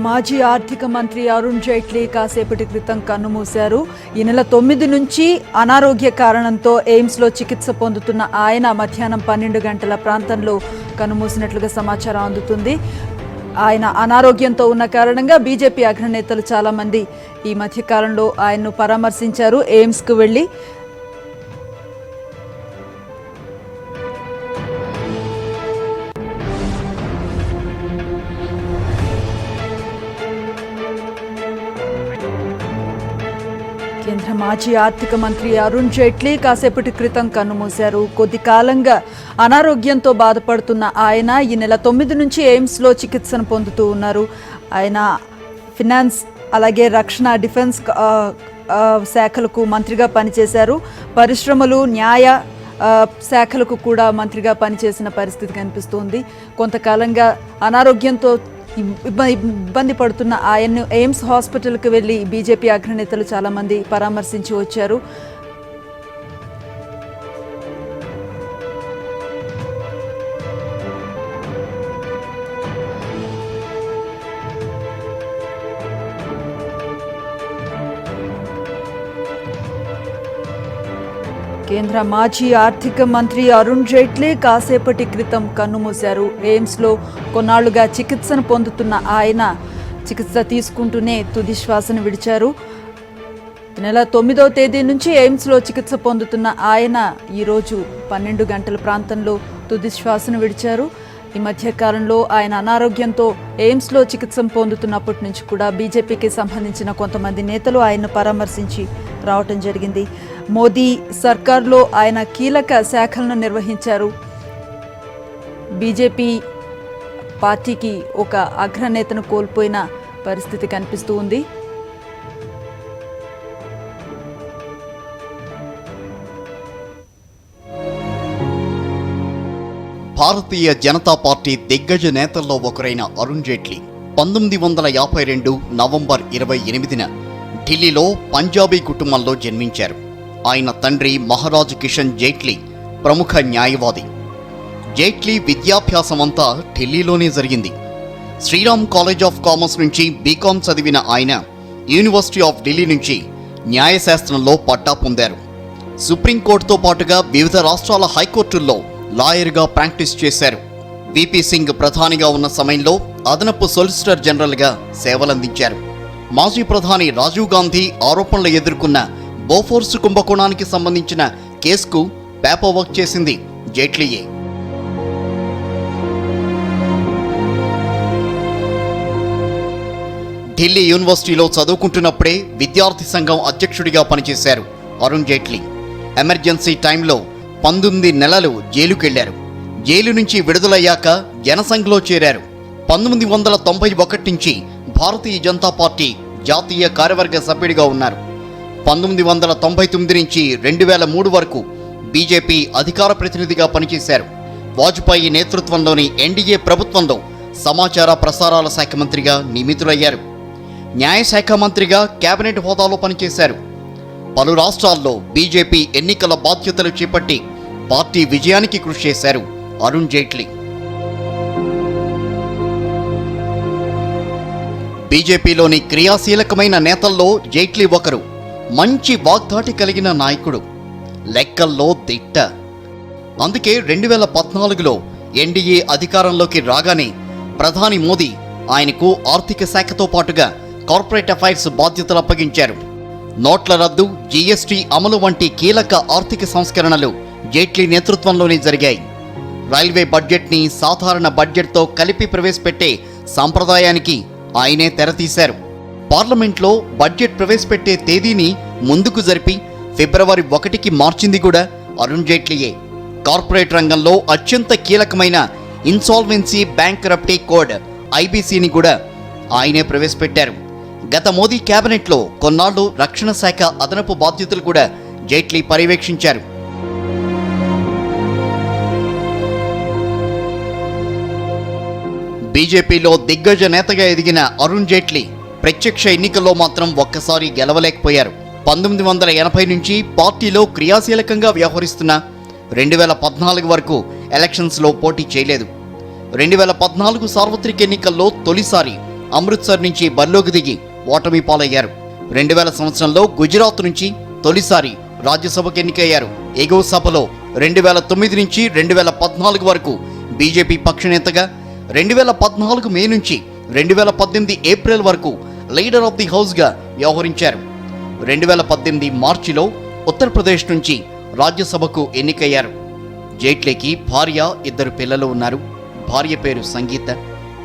మాజీ ఆర్థిక మంత్రి అరుణ్ జైట్లీ కాసేపటి క్రితం కన్నుమూశారు. ఈ నెల 9 నుంచి అనారోగ్య కారణంతో ఎయిమ్స్లో చికిత్స పొందుతున్న ఆయన మధ్యాహ్నం 12 గంటల ప్రాంతంలో కన్నుమూసినట్లుగా సమాచారం అందుతుంది. ఆయన అనారోగ్యంతో ఉన్న కారణంగా బీజేపీ అగ్రనేతలు చాలామంది ఈ మధ్యకాలంలో ఆయన్ను పరామర్శించారు. ఎయిమ్స్కు వెళ్లి కేంద్ర మాజీ ఆర్థిక మంత్రి అరుణ్ జైట్లీ కాసేపటి క్రితం కన్నుమూశారు. కొద్ది కాలంగా అనారోగ్యంతో బాధపడుతున్న ఆయన ఈ నెల 9 నుంచి ఎయిమ్స్లో చికిత్సను పొందుతూ ఉన్నారు. ఆయన ఫినాన్స్ అలాగే రక్షణ డిఫెన్స్ శాఖలకు మంత్రిగా పనిచేశారు. పరిశ్రమలు న్యాయ శాఖలకు కూడా మంత్రిగా పనిచేసిన పరిస్థితి కనిపిస్తోంది. కొంతకాలంగా అనారోగ్యంతో ఇబ్బంది పడుతున్న ఆయన్ను ఎయిమ్స్ హాస్పిటల్కి వెళ్ళి బీజేపీ అగ్రనేతలు చాలామంది పరామర్శించి వచ్చారు. కేంద్ర మాజీ ఆర్థిక మంత్రి అరుణ్ జైట్లీ కాసేపటి క్రితం కన్నుమూశారు. ఎయిమ్స్లో కొన్నాళ్లుగా చికిత్సను పొందుతున్న ఆయన చికిత్స తీసుకుంటూనే తుది శ్వాసను విడిచారు. నెల 9వ తేదీ నుంచి ఎయిమ్స్లో చికిత్స పొందుతున్న ఆయన ఈరోజు 12 గంటల ప్రాంతంలో తుది శ్వాసను విడిచారు. ఈ మధ్య కాలంలో ఆయన అనారోగ్యంతో ఎయిమ్స్లో చికిత్స పొందుతున్నప్పటి నుంచి కూడా బీజేపీకి సంబంధించిన కొంతమంది నేతలు ఆయన్ను పరామర్శించి రావటం జరిగింది. మోదీ సర్కార్లో ఆయన కీలక శాఖలను నిర్వహించారు. బీజేపీ పార్టీకి ఒక అగ్రనేతను కోల్పోయిన పరిస్థితి కనిపిస్తూ ఉంది. భారతీయ జనతా పార్టీ దిగ్గజ నేతల్లో ఒకరైన అరుణ్ జైట్లీ 1952 నవంబర్ 28న ఢిల్లీలో పంజాబీ కుటుంబంలో జన్మించారు. ఆయన తండ్రి మహారాజ్ కిషన్ జైట్లీ ప్రముఖ న్యాయవాది. జైట్లీ విద్యాభ్యాసమంతా ఢిల్లీలోనే జరిగింది. శ్రీరామ్ కాలేజ్ ఆఫ్ కామర్స్ నుంచి బీకాం చదివిన ఆయన యూనివర్సిటీ ఆఫ్ ఢిల్లీ నుంచి న్యాయశాస్త్రంలో పట్టా పొందారు. సుప్రీంకోర్టుతో పాటుగా వివిధ రాష్ట్రాల హైకోర్టుల్లో లాయర్గా ప్రాక్టీస్ చేశారు. విపి సింగ్ ప్రధానిగా ఉన్న సమయంలో అదనపు సొలిసిటర్ జనరల్గా సేవలందించారు. మాజీ ప్రధాని రాజీవ్ గాంధీ ఆరోపణలు ఎదుర్కొన్న బోఫోర్స్ కుంభకోణానికి సంబంధించిన కేసుకు పేపర్ వర్క్ చేసింది జైట్లీయే. ఢిల్లీ యూనివర్సిటీలో చదువుకుంటున్నప్పుడే విద్యార్థి సంఘం అధ్యక్షుడిగా పనిచేశారు అరుణ్ జైట్లీ. ఎమర్జెన్సీ టైంలో 19 నెలలు జైలుకెళ్లారు. జైలు నుంచి విడుదలయ్యాక జనసంఘ్లో చేరారు. 1991 నుంచి భారతీయ జనతా పార్టీ జాతీయ కార్యవర్గ సభ్యుడిగా ఉన్నారు. 1999 నుంచి 2003 వరకు బీజేపీ అధికార ప్రతినిధిగా పనిచేశారు. వాజ్పేయి నేతృత్వంలోని ఎన్డీఏ ప్రభుత్వంలో సమాచార ప్రసారాల శాఖ మంత్రిగా నియమితులయ్యారు. న్యాయశాఖ మంత్రిగా కేబినెట్ హోదాలో పనిచేశారు. పలు రాష్ట్రాల్లో బీజేపీ ఎన్నికల బాధ్యతలు చేపట్టి పార్టీ విజయానికి కృషి చేశారు అరుణ్ జైట్లీ. బీజేపీలోని క్రియాశీలకమైన నేతల్లో జైట్లీ ఒకరు. మంచి వాగ్దాటి కలిగిన నాయకుడు, లెక్కల్లో దిట్ట. అందుకే 2014లో ఎన్డీఏ అధికారంలోకి రాగానే ప్రధాని మోదీ ఆయనకు ఆర్థిక శాఖతో పాటుగా కార్పొరేట్ అఫైర్స్ బాధ్యతలు అప్పగించారు. నోట్ల రద్దు, జీఎస్టీ అమలు వంటి కీలక ఆర్థిక సంస్కరణలు జైట్లీ నేతృత్వంలోనే జరిగాయి. రైల్వే బడ్జెట్ని సాధారణ బడ్జెట్తో కలిపి ప్రవేశపెట్టే సాంప్రదాయానికి ఆయనే తెరతీశారు. పార్లమెంట్లో బడ్జెట్ ప్రవేశపెట్టే తేదీని ముందుకు జరిపి ఫిబ్రవరి 1కి మార్చింది కూడా అరుణ్ జైట్లీయే. కార్పొరేట్ రంగంలో అత్యంత కీలకమైన ఇన్సాల్వెన్సీ బ్యాంక్రప్టీ కోడ్ ఐబీసీని కూడా ఆయనే ప్రవేశపెట్టారు. గత మోదీ కేబినెట్లో కొన్నాళ్లు రక్షణ శాఖ అదనపు బాధ్యతలు కూడా జైట్లీ పర్యవేక్షించారు. బీజేపీలో దిగ్గజ నేతగా ఎదిగిన అరుణ్ జైట్లీ ప్రత్యక్ష ఎన్నికల్లో మాత్రం ఒక్కసారి గెలవలేకపోయారు. 1980 నుంచి పార్టీలో క్రియాశీలకంగా వ్యవహరిస్తున్న 2014 వరకు ఎలక్షన్స్లో పోటీ చేయలేదు. 2014 సార్వత్రిక ఎన్నికల్లో తొలిసారి అమృత్సర్ నుంచి బరిలోకి దిగి ఓటమి పాలయ్యారు. 2000 సంవత్సరంలో గుజరాత్ నుంచి తొలిసారి రాజ్యసభకు ఎన్నికయ్యారు. ఎగువ సభలో 2009 నుంచి 2014 వరకు బీజేపీ పక్షనేతగా, 2014 మే నుంచి 2018 ఏప్రిల్ వరకు లీడర్ ఆఫ్ ది హౌస్గా వ్యవహరించారు. 2018 మార్చిలో ఉత్తరప్రదేశ్ నుంచి రాజ్యసభకు ఎన్నికయ్యారు. జైట్లీకి భార్య, 2 పిల్లలు ఉన్నారు. భార్య పేరు సంగీత,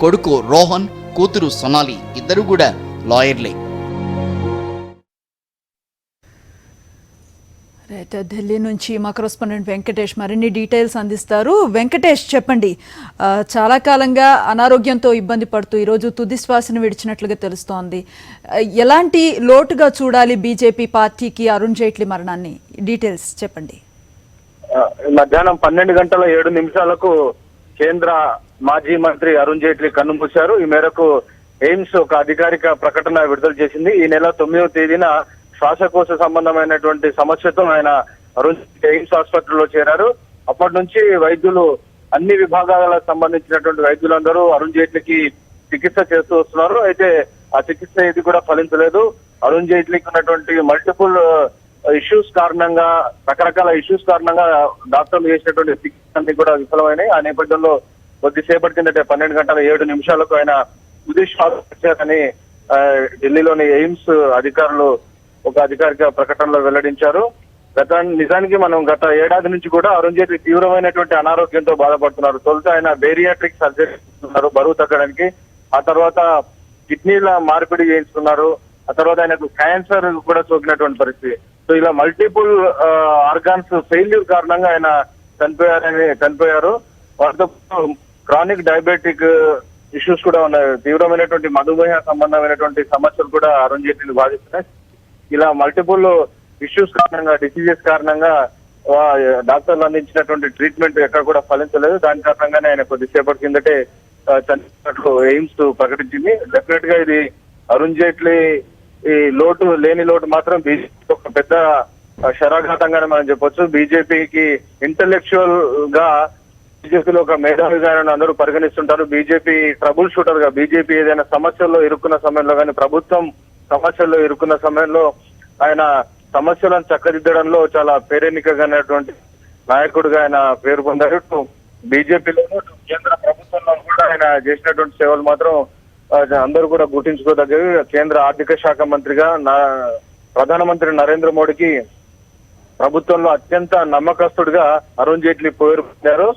కొడుకు రోహన్, కూతురు సొనాలి, ఇద్దరు కూడా లాయర్లే. రైట్, ఢిల్లీ నుంచి మా కరెస్పాండెంట్ వెంకటేష్ మరిన్ని డీటెయిల్స్ అందిస్తారు. వెంకటేష్, చెప్పండి. చాలా కాలంగా అనారోగ్యంతో ఇబ్బంది పడుతూ ఈరోజు తుది శ్వాసను విడిచినట్లుగా తెలుస్తోంది. ఎలాంటి లోటుగా చూడాలి బీజేపీ పార్టీకి అరుణ్ జైట్లీ మరణాన్ని? డీటెయిల్స్ చెప్పండి. మధ్యాహ్నం 12:07 కేంద్ర మాజీ మంత్రి అరుణ్ జైట్లీ కన్నుమూశారు. ఈ మేరకు ఎయిమ్స్ ఒక అధికారిక ప్రకటన విడుదల చేసింది. ఈ నెల 9వ తేదీన శ్వాసకోశ సంబంధమైనటువంటి సమస్యతో ఆయన అరుణ్ ఎయిమ్స్ ఆసుపత్రిలో చేరారు. అప్పటి నుంచి వైద్యులు, అన్ని విభాగాలకు సంబంధించినటువంటి వైద్యులందరూ అరుణ్ జైట్లీకి చికిత్స చేస్తూ వస్తున్నారు. అయితే ఆ చికిత్స ఇది కూడా ఫలించలేదు. అరుణ్ జైట్లీకి ఉన్నటువంటి మల్టిపుల్ ఇష్యూస్ కారణంగా, రకరకాల ఇష్యూస్ కారణంగా డాక్టర్లు చేసినటువంటి చికిత్స అన్ని కూడా విఫలమైనాయి. ఆ నేపథ్యంలో కొద్దిసేపటి కిందటే 12:07 ఆయన తుది శ్వాస విడిచారని ఢిల్లీలోని ఎయిమ్స్ అధికారులు ఒక అధికారిక ప్రకటనలో వెల్లడించారు. నిజానికి మనం గత ఏడాది నుంచి కూడా అరుణ్ జైట్లీ తీవ్రమైనటువంటి అనారోగ్యంతో బాధపడుతున్నారు. తొలుత ఆయన బేరియాట్రిక్ సర్జరీ చేస్తున్నారు బరువు తగ్గడానికి. ఆ తర్వాత కిడ్నీల మార్పిడి చేయించుకున్నారు. ఆ తర్వాత ఆయనకు క్యాన్సర్ కూడా సోకినటువంటి పరిస్థితి. సో ఇలా మల్టిపుల్ ఆర్గాన్స్ ఫెయిల్యూర్ కారణంగా ఆయన చనిపోయారు. వాటితో క్రానిక్ డయాబెటిక్ ఇష్యూస్ కూడా ఉన్నాయి. తీవ్రమైనటువంటి మధుమేహ సంబంధమైనటువంటి సమస్యలు కూడా అరుణ్ జైట్లీని బాధిస్తున్నాయి. ఇలా మల్టిపుల్ ఇష్యూస్ కారణంగా, డిసీజెస్ కారణంగా డాక్టర్లు అందించినటువంటి ట్రీట్మెంట్ ఎక్కడ కూడా ఫలించలేదు. దాని కారణంగానే ఆయన కొద్దిసేపటి కిందటే చనిపోయినట్లు ఎయిమ్స్ ప్రకటించింది. డెఫినెట్ గా ఇది అరుణ్ జైట్లీ ఈ లేని లోటు మాత్రం బీజేపీ ఒక పెద్ద శరాఘాతంగానే మనం చెప్పొచ్చు. బీజేపీకి ఇంటలెక్చువల్ గా, బీజేపీలో ఒక మేధావిగా అందరూ పరిగణిస్తుంటారు. బీజేపీ ట్రబుల్ షూటర్ గా, బీజేపీ ఏదైనా సమస్యల్లో ఇరుక్కున్న సమయంలో కానీ, ప్రభుత్వం సమస్యల్లో ఇరుక్కున్న సమయంలో ఆయన సమస్యలను చక్కదిద్దడంలో చాలా పేరెన్నికగానటువంటి నాయకుడిగా ఆయన పేరు పొందారు. బీజేపీలోనూ, కేంద్ర ప్రభుత్వంలో కూడా ఆయన చేసినటువంటి సేవలు మాత్రం అందరూ కూడా గుర్తించుకోదగ్గవి. కేంద్ర ఆర్థిక శాఖ మంత్రిగా ప్రధానమంత్రి నరేంద్ర మోడీకి ప్రభుత్వంలో అత్యంత నమ్మకస్తుడిగా అరుణ్ జైట్లీ పేరు పొందారు.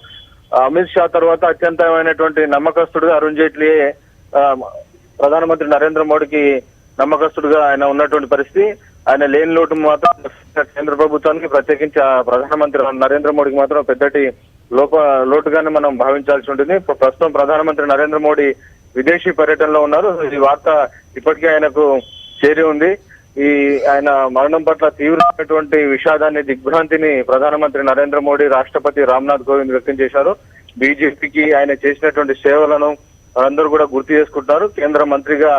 అమిత్ షా తర్వాత అత్యంతమైనటువంటి నమ్మకస్తుడిగా అరుణ్ జైట్లీ ప్రధానమంత్రి నరేంద్ర మోడీకి నమ్మకస్తుడిగా ఆయన ఉన్నటువంటి పరిస్థితి. ఆయన లేని లోటు మాత్రం కేంద్ర ప్రభుత్వానికి, ప్రత్యేకించి ప్రధానమంత్రి నరేంద్ర మోడీకి మాత్రం పెద్దటి లోటుగానే మనం భావించాల్సి ఉంటుంది. ప్రస్తుతం ప్రధానమంత్రి నరేంద్ర మోడీ విదేశీ పర్యటనలో ఉన్నారు. ఈ వార్త ఇప్పటికే ఆయనకు చేరి ఉంది. ఈ ఆయన మరణం పట్ల తీవ్రమైనటువంటి విషాదాన్ని, దిగ్భ్రాంతిని ప్రధానమంత్రి నరేంద్ర మోడీ, రాష్ట్రపతి రామ్నాథ్ కోవింద్ వ్యక్తం చేశారు. బీజేపీకి ఆయన చేసినటువంటి సేవలను అందరూ కూడా గుర్తు చేసుకుంటున్నారు. కేంద్ర మంత్రిగా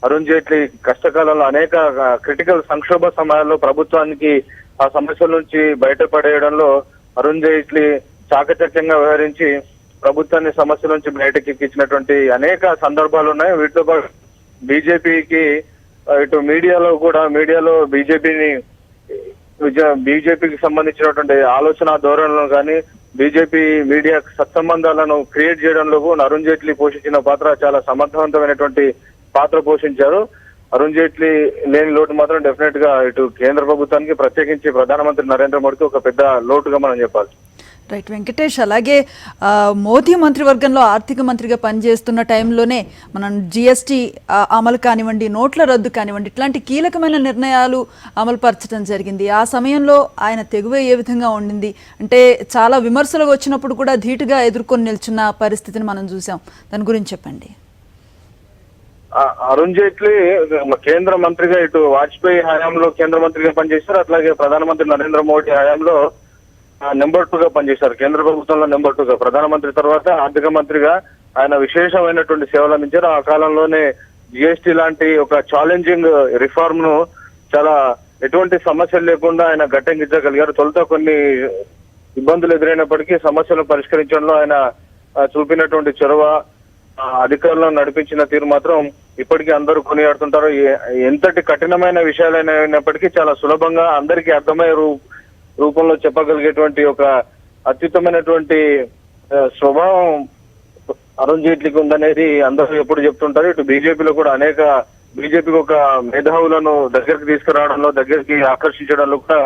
అరుణ్ జైట్లీ కష్టకాలంలో అనేక క్రిటికల్ సంక్షోభ సమయాల్లో ప్రభుత్వానికి ఆ సమస్యల నుంచి బయటపడేయడంలో అరుణ్ జైట్లీ చాకచక్యంగా వ్యవహరించి ప్రభుత్వాన్ని సమస్యల నుంచి బయటకి ఎక్కించినటువంటి అనేక సందర్భాలు ఉన్నాయి. వీటితో పాటు బీజేపీకి ఇటు మీడియాలో బీజేపీకి సంబంధించినటువంటి ఆలోచన ధోరణులను కానీ, బీజేపీ మీడియా సత్సంబంధాలను క్రియేట్ చేయడంలో అరుణ్ జైట్లీ పోషించిన పాత్ర చాలా సమర్థవంతమైనటువంటి పాత్ర పోషించారు. అరుణ్ జైట్లీ లేని లోటు మాత్రం డెఫినెట్ గా ఇటు కేంద్ర ప్రభుత్వానికి, ప్రత్యేకించి ప్రధానమంత్రి నరేంద్ర మోడీకి ఒక పెద్ద లోటుగా మనం చెప్పాలి. రైట్ వెంకటేష్, అలాగే మోదీ మంత్రివర్గంలో ఆర్థిక మంత్రిగా పనిచేస్తున్న టైంలోనే మనం జిఎస్టీ అమలు కానివ్వండి, నోట్ల రద్దు కానివ్వండి, ఇట్లాంటి కీలకమైన నిర్ణయాలు అమలుపరచడం జరిగింది. ఆ సమయంలో ఆయన తెగువ ఏ విధంగా ఉండింది అంటే చాలా విమర్శలు వచ్చినప్పుడు కూడా ధీటుగా ఎదుర్కొని నిల్చున్న పరిస్థితిని మనం చూసాం. దాని గురించి చెప్పండి. అరుణ్ జైట్లీ కేంద్ర మంత్రిగా ఇటు వాజ్పేయి హయాంలో కేంద్ర మంత్రిగా పనిచేశారు. అట్లాగే ప్రధానమంత్రి నరేంద్ర మోడీ హయాంలో నెంబర్ 2గా పనిచేశారు. కేంద్ర ప్రభుత్వంలో నెంబర్ 2గా, ప్రధానమంత్రి తర్వాత ఆర్థిక మంత్రిగా ఆయన విశేషమైనటువంటి సేవలు అందించారు. ఆ కాలంలోనే జిఎస్టీ లాంటి ఒక ఛాలెంజింగ్ రిఫార్మ్ ను చాలా ఎటువంటి సమస్యలు లేకుండా ఆయన గట్టెంగించగలిగారు. తొలుత కొన్ని ఇబ్బందులు ఎదురైనప్పటికీ సమస్యలను పరిష్కరించడంలో ఆయన చూపినటువంటి చొరవ, అధికారులను నడిపించిన తీరు మాత్రం ఇప్పటికీ అందరూ కొనియాడుతుంటారు. ఎంతటి కఠినమైన విషయాలైనప్పటికీ చాలా సులభంగా అందరికీ అర్థమయ్యే రూపంలో చెప్పగలిగేటువంటి ఒక అత్యుత్తమైనటువంటి స్వభావం అరుణ్ జైట్లీకి ఉందనేది అందరూ ఎప్పుడు చెప్తుంటారు. ఇటు బీజేపీలో కూడా బీజేపీకి ఒక మేధావులను దగ్గరికి తీసుకురావడంలో, దగ్గరికి ఆకర్షించడంలో కూడా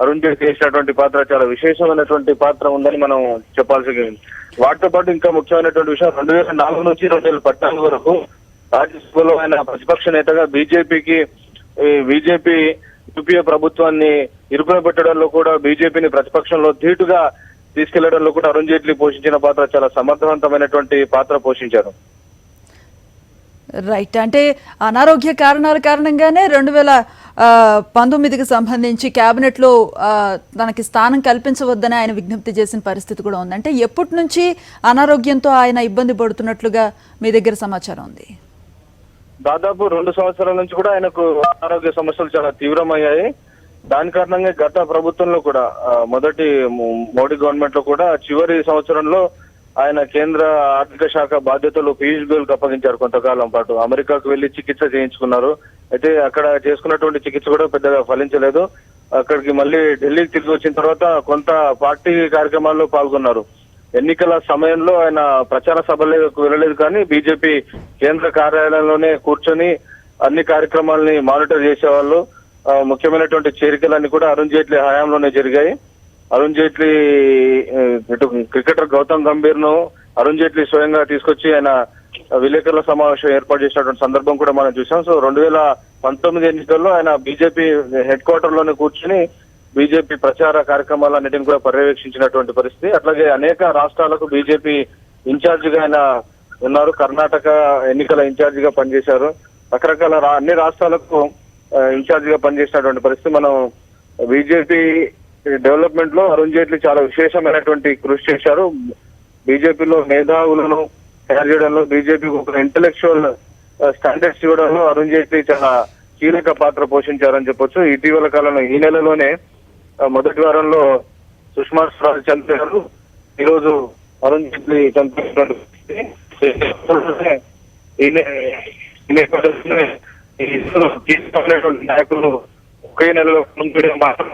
అరుణ్ జైట్లీ చేసినటువంటి పాత్ర చాలా విశేషమైనటువంటి పాత్ర ఉందని మనం చెప్పాల్సి. వాటితో పాటు ఇంకా ముఖ్యమైనటువంటి విషయం 2004 నుంచి 2014 వరకు రాజ్యసభలో ఆయన ప్రతిపక్ష నేతగా బీజేపీ యూపీఏ ప్రభుత్వాన్ని ఇరుకున పెట్టడంలో కూడా, బీజేపీని ప్రతిపక్షంలో ధీటుగా తీసుకెళ్లడంలో కూడా అరుణ్ జైట్లీ పోషించిన పాత్ర చాలా సమర్థవంతమైనటువంటి పాత్ర పోషించారు. రైట్. అంటే అనారోగ్య కారణాల కారణంగానే 2019కి సంబంధించి క్యాబినెట్లో తనకి స్థానం కల్పించవద్దని ఆయన విజ్ఞప్తి చేసిన పరిస్థితి కూడా ఉంది. అంటే ఎప్పటి నుంచి అనారోగ్యంతో ఆయన ఇబ్బంది పడుతున్నట్లుగా మీ దగ్గర సమాచారం ఉంది? దాదాపు 2 సంవత్సరాల నుంచి కూడా ఆయనకు అనారోగ్య సమస్యలు చాలా తీవ్రమయ్యాయి. దాని కారణంగా గత ప్రభుత్వంలో కూడా, మొదటి మోడీ గవర్నమెంట్ లో కూడా చివరి సంవత్సరంలో ఆయన కేంద్ర ఆర్థిక శాఖ బాధ్యతలు పీయూష్ గోయల్ కు అప్పగించారు. కొంతకాలం పాటు అమెరికాకు వెళ్లి చికిత్స చేయించుకున్నారు. అయితే అక్కడ చేసుకున్నటువంటి చికిత్స కూడా పెద్దగా ఫలించలేదు. అక్కడికి మళ్ళీ ఢిల్లీకి తిరిగి వచ్చిన తర్వాత కొంత పార్టీ కార్యక్రమాల్లో పాల్గొన్నారు. ఎన్నికల సమయంలో ఆయన ప్రచార సభలకు వెళ్ళలేదు, కానీ బీజేపీ కేంద్ర కార్యాలయంలోనే కూర్చొని అన్ని కార్యక్రమాలని మానిటర్ చేసేవాళ్ళు. ముఖ్యమైనటువంటి చేరికలన్నీ కూడా అరుణ్ జైట్లీ హయాంలోనే జరిగాయి. అరుణ్ జైట్లీ క్రికెటర్ గౌతమ్ గంభీర్ ను అరుణ్ జైట్లీ స్వయంగా తీసుకొచ్చి ఆయన విలేకరుల సమావేశం ఏర్పాటు చేసినటువంటి సందర్భం కూడా మనం చూసాం. సో 2019 ఎన్నికల్లో ఆయన బీజేపీ హెడ్ క్వార్టర్ లోనే కూర్చుని బీజేపీ ప్రచార కార్యక్రమాలన్నిటిని కూడా పర్యవేక్షించినటువంటి పరిస్థితి. అట్లాగే అనేక రాష్ట్రాలకు బీజేపీ ఇన్ఛార్జ్ గా ఆయన ఉన్నారు. కర్ణాటక ఎన్నికల ఇన్ఛార్జ్ గా పనిచేశారు. రకరకాల అన్ని రాష్ట్రాలకు ఇన్ఛార్జ్ గా పనిచేసినటువంటి పరిస్థితి. మనం బీజేపీ డెవలప్మెంట్ లో అరుణ్ జైట్లీ చాలా విశేషమైనటువంటి కృషి చేశారు. బీజేపీలో మేధావులను తయారు చేయడంలో, బీజేపీకి ఒక ఇంటలెక్చువల్ స్టాండర్డ్స్ ఇవ్వడంలో అరుణ్ జైట్లీ చాలా కీలక పాత్ర పోషించారని చెప్పొచ్చు. ఇటీవల కాలంలో ఈ నెలలోనే మొదటి వారంలో సుష్మా స్వరాజ్ చనిపోయారు. ఈరోజు అరుణ్ జైట్లీ తీసుకున్నటువంటి నాయకులు ఒకే నెలలో ముందు మాత్రం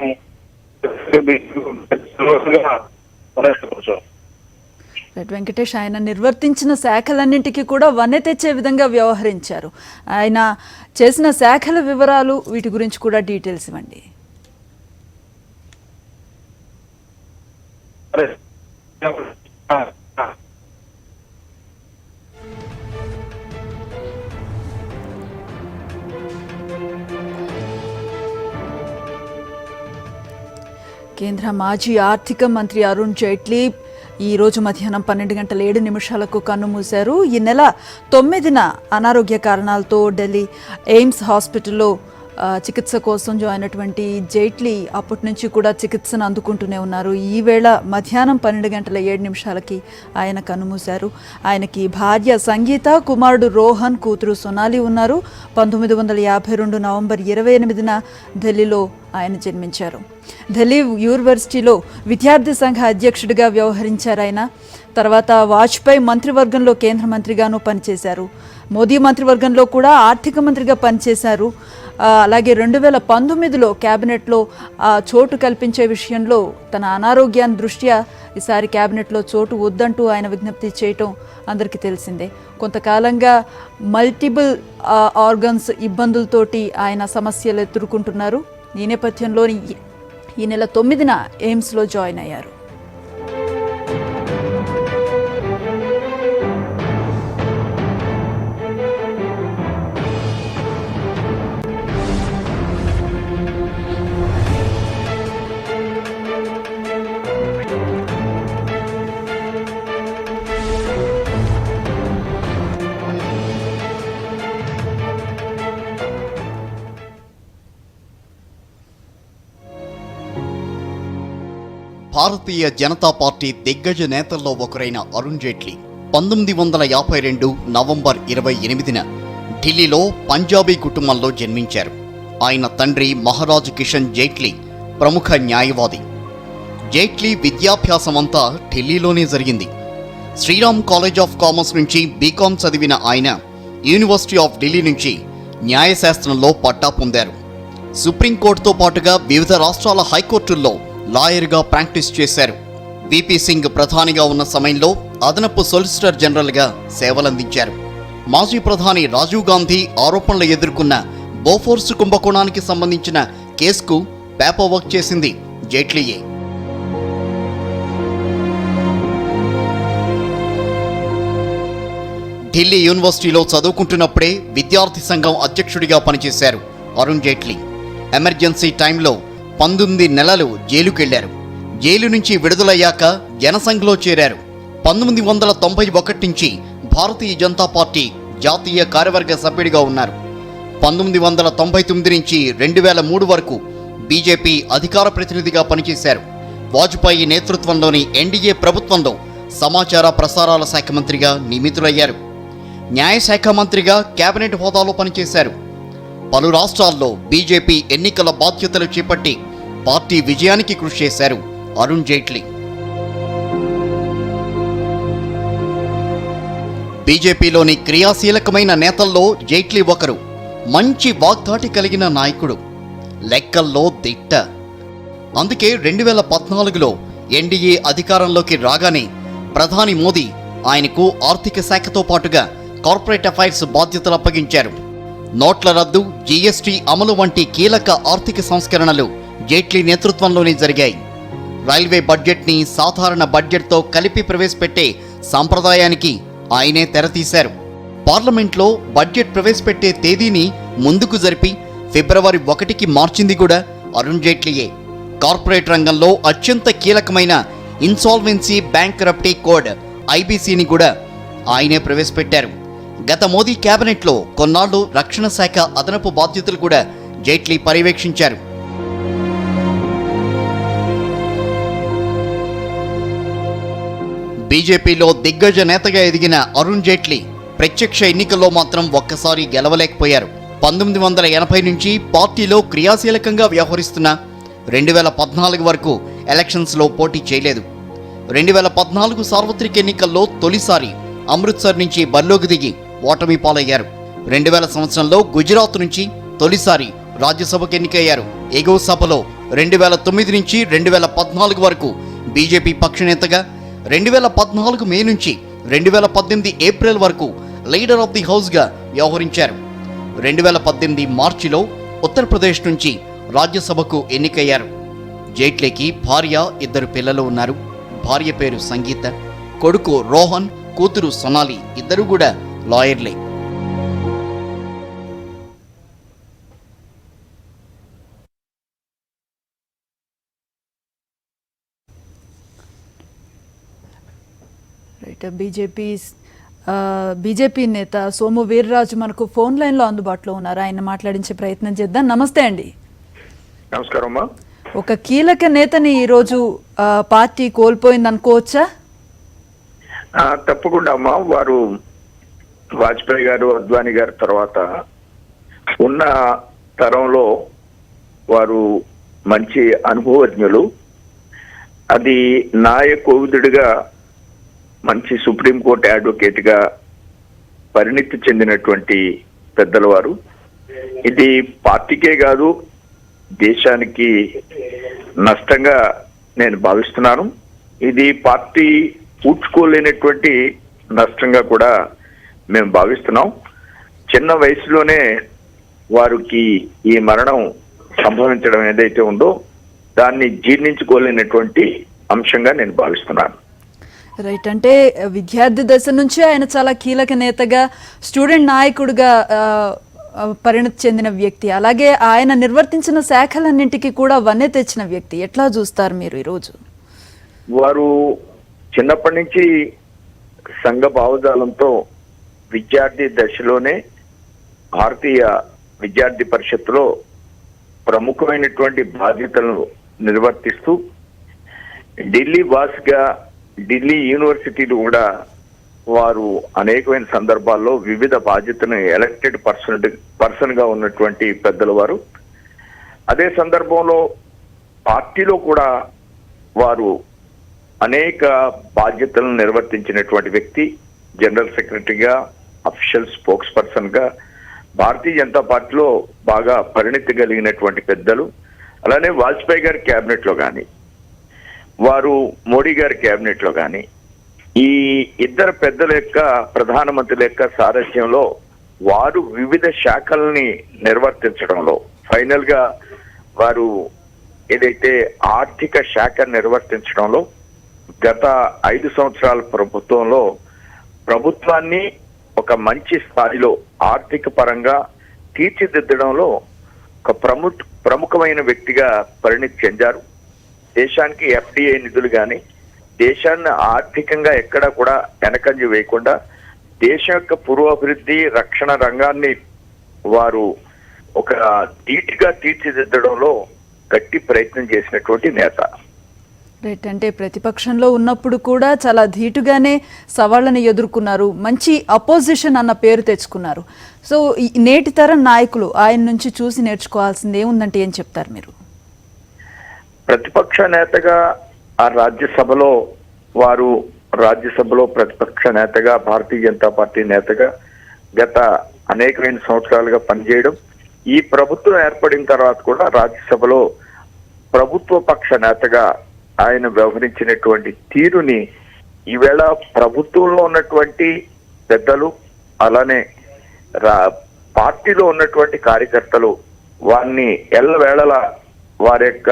వెంకటేష్, ఆయన నిర్వర్తించిన శాఖలన్నింటికీ కూడా వన్నె తెచ్చే విధంగా వ్యవహరించారు. ఆయన చేసిన శాఖల వివరాలు, వీటి గురించి కూడా డీటెయిల్స్ ఇవ్వండి. కేంద్ర మాజీ ఆర్థిక మంత్రి అరుణ్ జైట్లీ ఈరోజు మధ్యాహ్నం 12:07 కన్నుమూశారు. ఈ నెల 9న అనారోగ్య కారణాలతో ఢిల్లీ ఎయిమ్స్ హాస్పిటల్లో చికిత్స కోసం జాయిన్ అయినటువంటి జైట్లీ అప్పటి నుంచి కూడా చికిత్సను అందుకుంటూనే ఉన్నారు. ఈవేళ మధ్యాహ్నం 12:07 ఆయన కన్నుమూశారు. ఆయనకి భార్య సంగీత, కుమారుడు రోహన్, కూతురు సొనాలి ఉన్నారు. 1952 నవంబర్ 28న ఢిల్లీలో ఆయన జన్మించారు. ఢిల్లీ యూనివర్సిటీలో విద్యార్థి సంఘ అధ్యక్షుడిగా వ్యవహరించారు ఆయన. తర్వాత వాజ్పేయి మంత్రివర్గంలో కేంద్ర మంత్రిగాను పనిచేశారు. మోదీ మంత్రివర్గంలో కూడా ఆర్థిక మంత్రిగా పనిచేశారు. అలాగే 2019లో క్యాబినెట్లో చోటు కల్పించే విషయంలో తన అనారోగ్యాన్ని దృష్ట్యా ఈసారి క్యాబినెట్లో చోటు వద్దంటూ ఆయన విజ్ఞప్తి చేయటం అందరికీ తెలిసిందే. కొంతకాలంగా మల్టిపుల్ ఆర్గన్స్ ఇబ్బందులతోటి ఆయన సమస్యలు ఎదుర్కొంటున్నారు. ఈ నేపథ్యంలో ఈ నెల 9న ఎయిమ్స్లో జాయిన్ అయ్యారు. భారతీయ జనతా పార్టీ దిగ్గజ నేతల్లో ఒకరైన అరుణ్ జైట్లీ 1952 నవంబర్ 28న ఢిల్లీలో పంజాబీ కుటుంబంలో జన్మించారు. ఆయన తండ్రి మహారాజ్ కిషన్ జైట్లీ ప్రముఖ న్యాయవాది. జైట్లీ విద్యాభ్యాసమంతా ఢిల్లీలోనే జరిగింది. శ్రీరామ్ కాలేజ్ ఆఫ్ కామర్స్ నుంచి బీకాం చదివిన ఆయన యూనివర్సిటీ ఆఫ్ ఢిల్లీ నుంచి న్యాయశాస్త్రంలో పట్టా పొందారు. సుప్రీంకోర్టుతో పాటుగా వివిధ రాష్ట్రాల హైకోర్టుల్లో లాయర్గా ప్రాక్టీస్ చేశారు. విపి సింగ్ ప్రధానిగా ఉన్న సమయంలో అదనపు సొలిసిటర్ జనరల్గా సేవలందించారు. మాజీ ప్రధాని రాజీవ్ గాంధీ ఆరోపణలు ఎదుర్కొన్న బోఫోర్స్ కుంభకోణానికి సంబంధించిన కేసుకు పేపర్ వర్క్ చేసింది జైట్లీయే. ఢిల్లీ యూనివర్సిటీలో చదువుకుంటున్నప్పుడే విద్యార్థి సంఘం అధ్యక్షుడిగా పనిచేశారు అరుణ్ జైట్లీ. ఎమర్జెన్సీ టైంలో 19 నెలలు జైలుకెళ్లారు. జైలు నుంచి విడుదలయ్యాక జనసంఘ్లో చేరారు. 1991 నుంచి భారతీయ జనతా పార్టీ జాతీయ కార్యవర్గ సభ్యుడిగా ఉన్నారు. 1999 నుంచి 2003 వరకు బీజేపీ అధికార ప్రతినిధిగా పనిచేశారు. వాజ్పేయి నేతృత్వంలోని ఎన్డీఏ ప్రభుత్వంలో సమాచార ప్రసారాల శాఖ మంత్రిగా నియమితులయ్యారు. న్యాయశాఖ మంత్రిగా కేబినెట్ హోదాలో పనిచేశారు. పలు రాష్ట్రాల్లో బీజేపీ ఎన్నికల బాధ్యతలు చేపట్టి పార్టీ విజయానికి కృషి చేశారు అరుణ్ జైట్లీ. బీజేపీలోని క్రియాశీలకమైన నేతల్లో జైట్లీ ఒకరు. మంచి వాగ్దాటి కలిగిన నాయకుడు, లెక్కల్లో దిట్ట. అందుకే 2014లో ఎన్డీఏ అధికారంలోకి రాగానే ప్రధాని మోదీ ఆయనకు ఆర్థిక శాఖతో పాటుగా కార్పొరేట్ అఫైర్స్ బాధ్యతలు అప్పగించారు. నోట్ల రద్దు, జీఎస్టీ అమలు వంటి కీలక ఆర్థిక సంస్కరణలు జైట్లీ నేతృత్వంలోనే జరిగాయి. రైల్వే బడ్జెట్ని సాధారణ బడ్జెట్తో కలిపి ప్రవేశపెట్టే సాంప్రదాయానికి ఆయనే తెరతీశారు. పార్లమెంట్లో బడ్జెట్ ప్రవేశపెట్టే తేదీని ముందుకు జరిపి ఫిబ్రవరి 1కి మార్చింది కూడా అరుణ్ జైట్లీయే. కార్పొరేట్ రంగంలో అత్యంత కీలకమైన ఇన్సాల్వెన్సీ బ్యాంక్రప్టీ కోడ్ ఐబీసీని కూడా ఆయనే ప్రవేశపెట్టారు. గత మోదీ కేబినెట్లో కొన్నాళ్లు రక్షణ శాఖ అదనపు బాధ్యతలు కూడా జైట్లీ పర్యవేక్షించారు. బీజేపీలో దిగ్గజ నేతగా ఎదిగిన అరుణ్ జైట్లీ ప్రత్యక్ష ఎన్నికల్లో మాత్రం ఒక్కసారి గెలవలేకపోయారు. 1980 నుంచి పార్టీలో క్రియాశీలకంగా వ్యవహరిస్తున్న 2014 వరకు ఎలక్షన్స్లో పోటీ చేయలేదు. 2014 సార్వత్రిక ఎన్నికల్లో తొలిసారి అమృత్సర్ నుంచి బరిలోకి దిగి ఓటమి పాలయ్యారు. 2000 సంవత్సరంలో గుజరాత్ నుంచి తొలిసారి రాజ్యసభకు ఎన్నికయ్యారు. ఎగువ సభలో 2009 నుంచి 2014 వరకు బీజేపీ పక్షనేతగా, 2014 మే నుంచి 2018 ఏప్రిల్ వరకు లీడర్ ఆఫ్ ది హౌస్గా వ్యవహరించారు. 2018 మార్చిలో ఉత్తరప్రదేశ్ నుంచి రాజ్యసభకు ఎన్నికయ్యారు. జైట్లీకి భార్య, 2 పిల్లలు ఉన్నారు. భార్య పేరు సంగీత, కొడుకు రోహన్, కూతురు సొనాలి, ఇద్దరు కూడా లాయర్లే. రైట్. బీజేపీ నేత సోము వీర్రాజు మనకు ఫోన్ లైన్లో అందుబాటులో ఉన్నారు. ఆయన మాట్లాడించే ప్రయత్నం చేద్దాం. నమస్తే అండి. నమస్కారం అమ్మా. ఒక కీలక నేతని ఈరోజు పార్టీ కోల్పోయింది అనుకోవచ్చా? తప్పకుండా అమ్మా. వారు వాజ్పేయి గారు, అద్వానీ గారి తర్వాత ఉన్న తరంలో వారు మంచి అనుభవజ్ఞులు. అది నాయకోవిదుడిగా మంచి సుప్రీంకోర్టు అడ్వకేట్గా పరిణితి చెందినటువంటి పెద్దల వారు. ఇది పార్టీకే కాదు, దేశానికి నష్టంగా నేను భావిస్తున్నాను. ఇది పార్టీ పూడ్చుకోలేనటువంటి నష్టంగా కూడా మేము భావిస్తున్నాం. చిన్న వయసులోనే వారికి ఈ మరణం సంభవించడం ఏదైతే ఉందో దాన్ని జీర్ణించుకోలేనటువంటి అంశంగా నేను భావిస్తున్నాను. రైట్. అంటే విద్యార్థి దశ నుంచి ఆయన చాలా కీలక నేతగా, స్టూడెంట్ నాయకుడిగా పరిణతి చెందిన వ్యక్తి. అలాగే ఆయన నిర్వర్తించిన శాఖలన్నింటికి కూడా వన్నె తెచ్చిన వ్యక్తి. ఎట్లా చూస్తారు మీరు ఈరోజు? వారు చిన్నప్పటి నుంచి సంఘ భావజాలంతో విద్యార్థి దశలోనే భారతీయ విద్యార్థి పరిషత్తులో ప్రముఖమైనటువంటి బాధ్యతలను నిర్వర్తిస్తూ ఢిల్లీ బాస్గా ఢిల్లీ యూనివర్సిటీలు కూడా వారు అనేకమైన సందర్భాల్లో వివిధ బాధ్యతను ఎలక్టెడ్ పర్సన్గా ఉన్నటువంటి పెద్దల వారు. అదే సందర్భంలో పార్టీలో కూడా వారు అనేక బాధ్యతలను నిర్వర్తించినటువంటి వ్యక్తి. జనరల్ సెక్రటరీగా, అఫీషియల్ స్పోక్స్ పర్సన్ గా భారతీయ జనతా పార్టీలో బాగా పరిణితి కలిగినటువంటి పెద్దలు. అలానే వాజ్పేయి గారి క్యాబినెట్ లో కానీ, వారు మోడీ గారి క్యాబినెట్ లో కానీ, ఈ ఇద్దరు పెద్దల యొక్క ప్రధానమంత్రుల యొక్క సారథ్యంలో వారు వివిధ శాఖల్ని నిర్వర్తించడంలో ఫైనల్ గా వారు ఏదైతే ఆర్థిక శాఖ నిర్వర్తించడంలో గత 5 సంవత్సరాల ప్రభుత్వంలో ప్రభుత్వాన్ని ఒక మంచి స్థాయిలో ఆర్థిక పరంగా తీర్చిదిద్దడంలో ఒక ప్రముఖమైన వ్యక్తిగా పరిణితి చెందారు. దేశానికి ఎఫ్డిఐ నిధులు కానీ, దేశాన్ని ఆర్థికంగా ఎక్కడా కూడా వెనకంజ వేయకుండా దేశం యొక్క పూర్వాభివృద్ధి రక్షణ రంగాన్ని వారు ఒక ధీటుగా తీర్చిదిద్దడంలో గట్టి ప్రయత్నం చేసినటువంటి నేత. రైట్, అంటే ప్రతిపక్షంలో ఉన్నప్పుడు కూడా చాలా ధీటుగానే సవాళ్ళని ఎదుర్కొన్నారు, మంచి అపోజిషన్ అన్న పేరు తెచ్చుకున్నారు. సో ఈ నేటి తరం నాయకులు ఆయన నుంచి చూసి నేర్చుకోవాల్సింది ఏముందంటే ఏం చెప్తారు మీరు? ప్రతిపక్ష నేతగా ఆ రాజ్యసభలో ప్రతిపక్ష నేతగా భారతీయ జనతా పార్టీ నేతగా గత అనేకమైన సంవత్సరాలుగా పనిచేయడం, ఈ ప్రభుత్వం ఏర్పడిన తర్వాత కూడా రాజ్యసభలో ప్రభుత్వ పక్ష నేతగా ఆయన వ్యవహరించినటువంటి తీరుని ఈవేళ ప్రభుత్వంలో ఉన్నటువంటి పెద్దలు అలానే పార్టీలో ఉన్నటువంటి కార్యకర్తలు వారిని ఎల్లవేళలా వారి యొక్క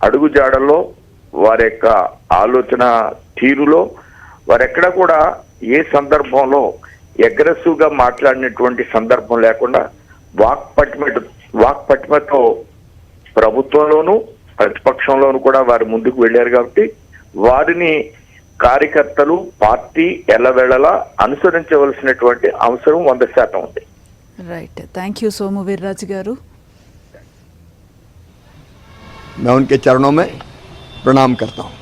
అడుగుజాడల్లో, వారి యొక్క ఆలోచన తీరులో వారెక్కడ కూడా ఏ సందర్భంలో అగ్రెసివ్ గా మాట్లాడినటువంటి సందర్భం లేకుండా వాక్పటిమతో ప్రభుత్వంలోనూ ప్రతిపక్షంలోనూ కూడా వారు ముందుకు వెళ్ళారు. కాబట్టి వారిని కార్యకర్తలు పార్టీ ఎల్లవేళలా అనుసరించవలసినటువంటి అవసరం 100% ఉంది. Right, thank you Somu Veerraju గారు. मैं उनके चरणों में प्रणाम करता हूं.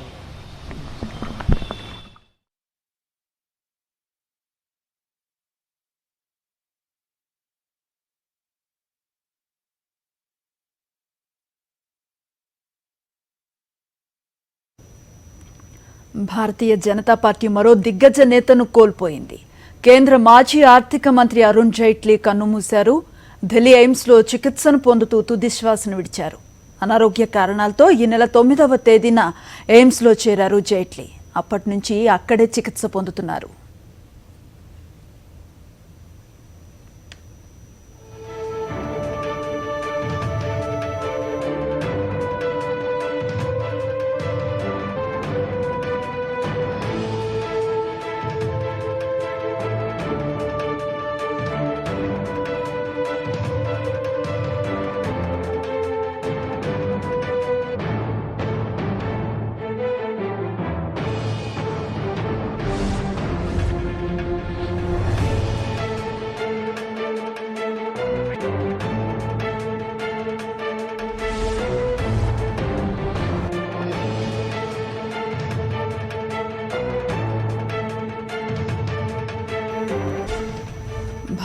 భారతీయ జనతా పార్టీ మరో దిగ్గజ నేతను కోల్పోయింది. కేంద్ర మాజీ ఆర్థిక మంత్రి అరుణ్ జైట్లీ కన్నుమూశారు. ఢిల్లీ ఎయిమ్స్లో చికిత్సను పొందుతూ తుదిశ్వాసను విడిచారు. అనారోగ్య కారణాలతో ఈ నెల 9వ తేదీన ఎయిమ్స్లో చేరారు జైట్లీ. అప్పటి నుంచి అక్కడే చికిత్స పొందుతున్నారు.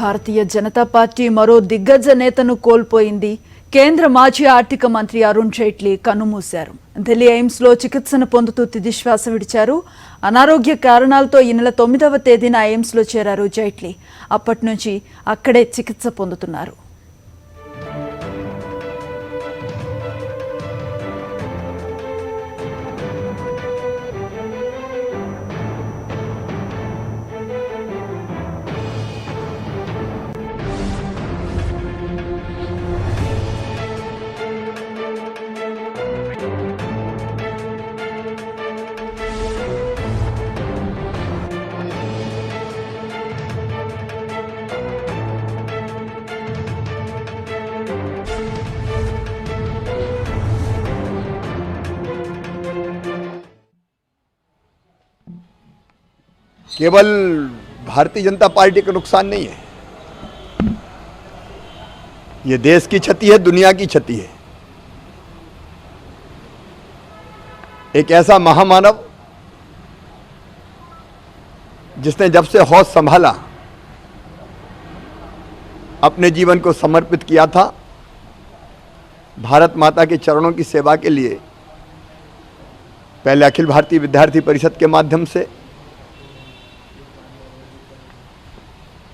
భారతీయ జనతా పార్టీ మరో దిగ్గజ నేతను కోల్పోయింది. కేంద్ర మాజీ ఆర్థిక మంత్రి అరుణ్ జైట్లీ కన్నుమూశారు. ఢిల్లీ ఎయిమ్స్లో చికిత్సను పొందుతూ తుదిశ్వాస విడిచారు. అనారోగ్య కారణాలతో ఈ నెల 9వ తేదీన ఎయిమ్స్లో చేరారు జైట్లీ. అప్పటి నుంచి అక్కడే చికిత్స పొందుతున్నారు. केवल भारतीय जनता पार्टी का नुकसान नहीं है, ये देश की क्षति है, दुनिया की क्षति है. एक ऐसा महामानव जिसने जब से होश संभाला अपने जीवन को समर्पित किया था भारत माता के चरणों की सेवा के लिए. पहले अखिल भारतीय विद्यार्थी परिषद के माध्यम से,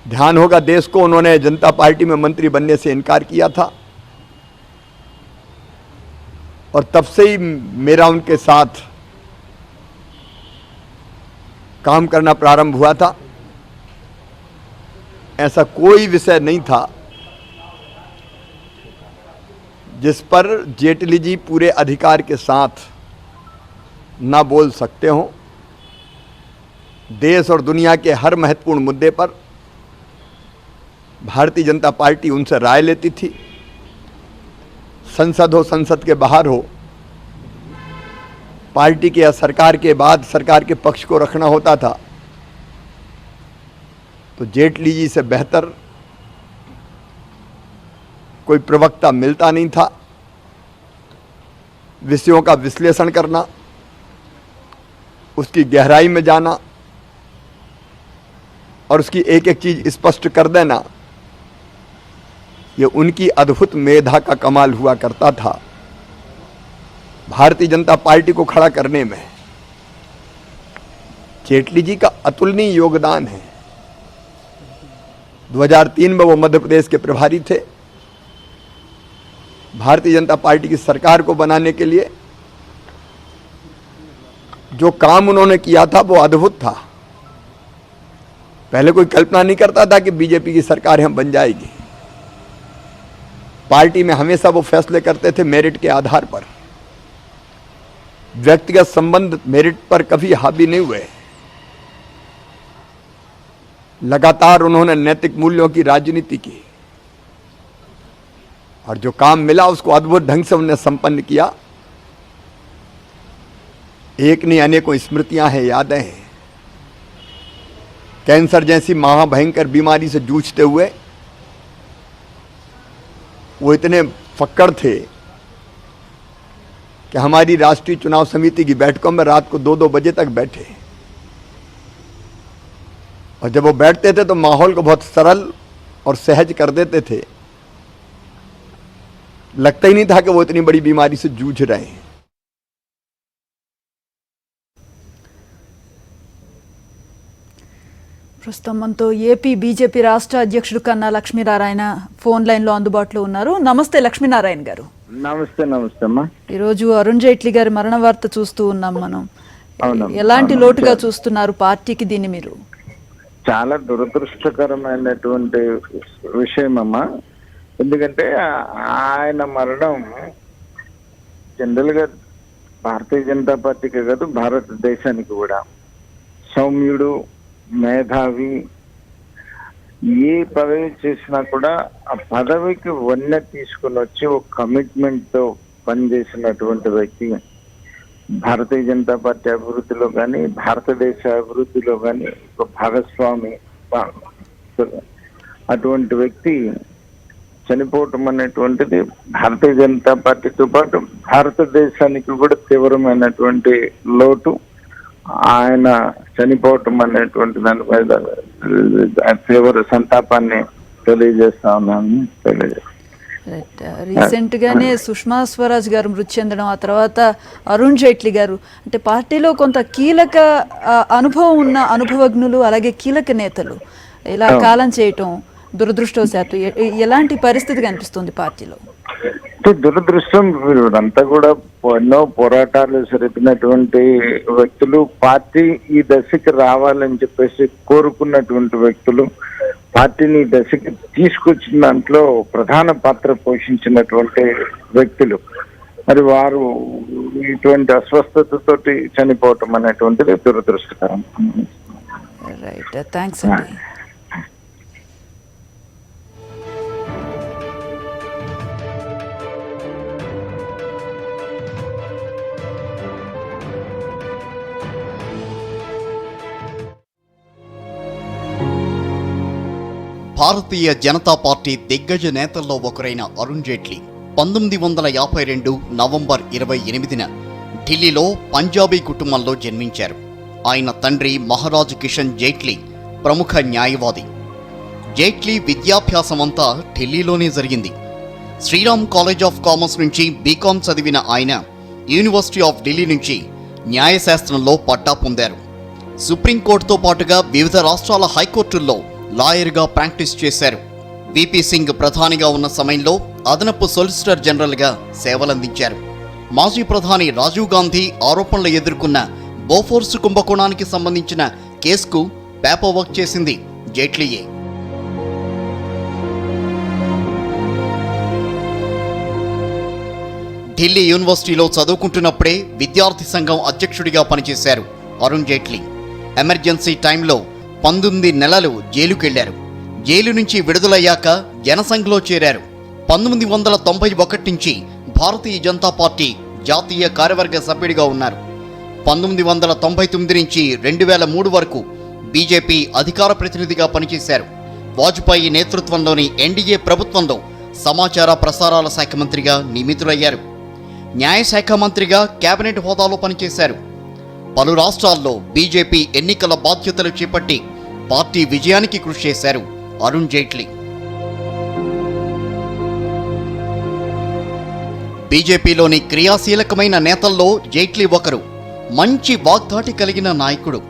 ध्यान होगा देश को, उन्होंने जनता पार्टी में मंत्री बनने से इनकार किया था और तब से ही मेरा उनके साथ काम करना प्रारंभ हुआ था। ऐसा कोई विषय नहीं था जिस पर जेटली जी पूरे अधिकार के साथ ना बोल सकते हों। देश और दुनिया के हर महत्वपूर्ण मुद्दे पर भारतीय जनता पार्टी उनसे राय लेती थी। संसद हो, संसद के बाहर हो, पार्टी के या सरकार के बाद सरकार के पक्ष को रखना होता था तो जेटली जी से बेहतर कोई प्रवक्ता मिलता नहीं था। विषयों का विश्लेषण करना, उसकी गहराई में जाना और उसकी एक एक चीज स्पष्ट कर देना, ये उनकी अद्भुत मेधा का कमाल हुआ करता था भारतीय जनता पार्टी को खड़ा करने में। जेटली जी का अतुलनीय योगदान है। 2003 में वो मध्य प्रदेश के प्रभारी थे। भारतीय जनता पार्टी की सरकार को बनाने के लिए जो काम उन्होंने किया था वो अद्भुत था। पहले कोई कल्पना नहीं करता था कि बीजेपी की सरकार हम बन जाएगी। पार्टी में हमेशा वो फैसले करते थे मेरिट के आधार पर। व्यक्तिगत संबंध मेरिट पर कभी हावी नहीं हुए। लगातार उन्होंने नैतिक मूल्यों की राजनीति की और जो काम मिला उसको अद्भुत ढंग से उन्होंने संपन्न किया। एक नहीं अनेकों स्मृतियां हैं, यादें हैं। कैंसर जैसी महाभयंकर बीमारी से जूझते हुए वो इतने फक्कड़ थे कि हमारी राष्ट्रीय चुनाव समिति की बैठकों में रात को 2-2 बजे तक बैठे और जब वो बैठते थे तो माहौल को बहुत सरल और सहज कर देते थे। लगता ही नहीं था कि वो इतनी बड़ी बीमारी से जूझ रहे हैं। ప్రస్తుతం మనతో ఏపీ బీజేపీ రాష్ట్ర అధ్యక్షుడు కన్నా లక్ష్మీనారాయణ ఫోన్ లైన్లో అందుబాటులో ఉన్నారు. నమస్తే లక్ష్మీనారాయణ గారు. నమస్తే అమ్మా. ఈరోజు అరుణ్ జైట్లీ గారి మరణ వార్త చూస్తూ ఉన్నాం మనం. ఎలాంటి అవునమ్మా. లోటుగా చూస్తున్నారు పార్టీకి దీన్ని మీరు? చాలా దురదృష్టకరమైనటువంటి విషయం అమ్మా. ఎందుకంటే ఆయన మరణం జనరల్ గా భారతీయ జనతా పార్టీకి కాదు, భారతదేశానికి కూడా. సౌమ్యుడు, మేధావి, ఏ పదవి చేసినా కూడా ఆ పదవికి వన్నె తీసుకుని వచ్చి ఒక కమిట్మెంట్ తో పనిచేసినటువంటి వ్యక్తి. భారతీయ జనతా పార్టీ అభివృద్ధిలో కానీ, భారతదేశ అభివృద్ధిలో కానీ ఒక భాగస్వామి. అటువంటి వ్యక్తి చనిపోవటం అనేటువంటిది భారతీయ జనతా పార్టీతో పాటు భారతదేశానికి కూడా తీవ్రమైనటువంటి లోటు. ఆయన చనిపోవటం అనేటువంటి దాని మీద తీవ్ర సంతాపాన్ని తెలియజేస్తా ఉన్నాను. రీసెంట్ గానే సుష్మా స్వరాజ్ గారు మృతి చెందడం, ఆ తర్వాత అరుణ్ జైట్లీ గారు, అంటే పార్టీలో కొంత కీలక అనుభవం ఉన్న అనుభవజ్ఞులు అలాగే కీలక నేతలు ఇలా కాలం చేయటం దురదృష్టవశాత్తు ఎలాంటి పరిస్థితి కనిపిస్తుంది పార్టీలో? దురదృష్టం. వీరంతా కూడా ఎన్నో పోరాటాలు జరిపినటువంటి వ్యక్తులు, పార్టీ ఈ దశకి రావాలని చెప్పేసి కోరుకున్నటువంటి వ్యక్తులు, పార్టీని ఈ దశకి తీసుకొచ్చిన దాంట్లో ప్రధాన పాత్ర పోషించినటువంటి వ్యక్తులు. మరి వారు ఇటువంటి అస్వస్థతతోటి చనిపోవటం అనేటువంటిది దురదృష్టకరం. రైట్, థ్యాంక్స్ అండి. భారతీయ జనతా పార్టీ దిగ్గజ నేతల్లో ఒకరైన అరుణ్ జైట్లీ 1952 నవంబర్ 28న ఢిల్లీలో పంజాబీ కుటుంబంలో జన్మించారు. ఆయన తండ్రి మహారాజ్ కిషన్ జైట్లీ ప్రముఖ న్యాయవాది. జైట్లీ విద్యాభ్యాసమంతా ఢిల్లీలోనే జరిగింది. శ్రీరామ్ కాలేజ్ ఆఫ్ కామర్స్ నుంచి బీకాం చదివిన ఆయన యూనివర్సిటీ ఆఫ్ ఢిల్లీ నుంచి న్యాయశాస్త్రంలో పట్టా పొందారు. సుప్రీంకోర్టుతో పాటుగా వివిధ రాష్ట్రాల హైకోర్టుల్లో లాయర్గా ప్రాక్టీస్ చేశారు. విపి సింగ్ ప్రధానిగా ఉన్న సమయంలో అదనపు సొలిసిటర్ జనరల్గా సేవలందించారు. మాజీ ప్రధాని రాజీవ్ గాంధీ ఆరోపణలు ఎదుర్కొన్న బోఫోర్స్ కుంభకోణానికి సంబంధించిన కేసుకు పేపర్ వర్క్ చేసింది జైట్లీయే. ఢిల్లీ యూనివర్సిటీలో చదువుకుంటున్నప్పుడే విద్యార్థి సంఘం అధ్యక్షుడిగా పనిచేశారు అరుణ్ జైట్లీ. ఎమర్జెన్సీ టైంలో 19 నెలలు జైలుకెళ్లారు. జైలు నుంచి విడుదలయ్యాక జనసంఘ్లో చేరారు. 1991 నుంచి భారతీయ జనతా పార్టీ జాతీయ కార్యవర్గ సభ్యుడిగా ఉన్నారు. 1999 నుంచి 2003 వరకు బీజేపీ అధికార ప్రతినిధిగా పనిచేశారు. వాజ్పేయి నేతృత్వంలోని ఎన్డీఏ ప్రభుత్వంలో సమాచార ప్రసారాల శాఖ మంత్రిగా నియమితులయ్యారు. న్యాయశాఖ మంత్రిగా కేబినెట్ హోదాలో పనిచేశారు. పలు రాష్ట్రాల్లో బీజేపీ ఎన్నికల బాధ్యతలు చేపట్టి పార్టీ విజయానికి కృషి చేశారు అరుణ్ జైట్లీ. బీజేపీలోని క్రియాశీలకమైన నేతల్లో జైట్లీ ఒకరు. మంచి వాగ్దాటి కలిగిన నాయకుడు,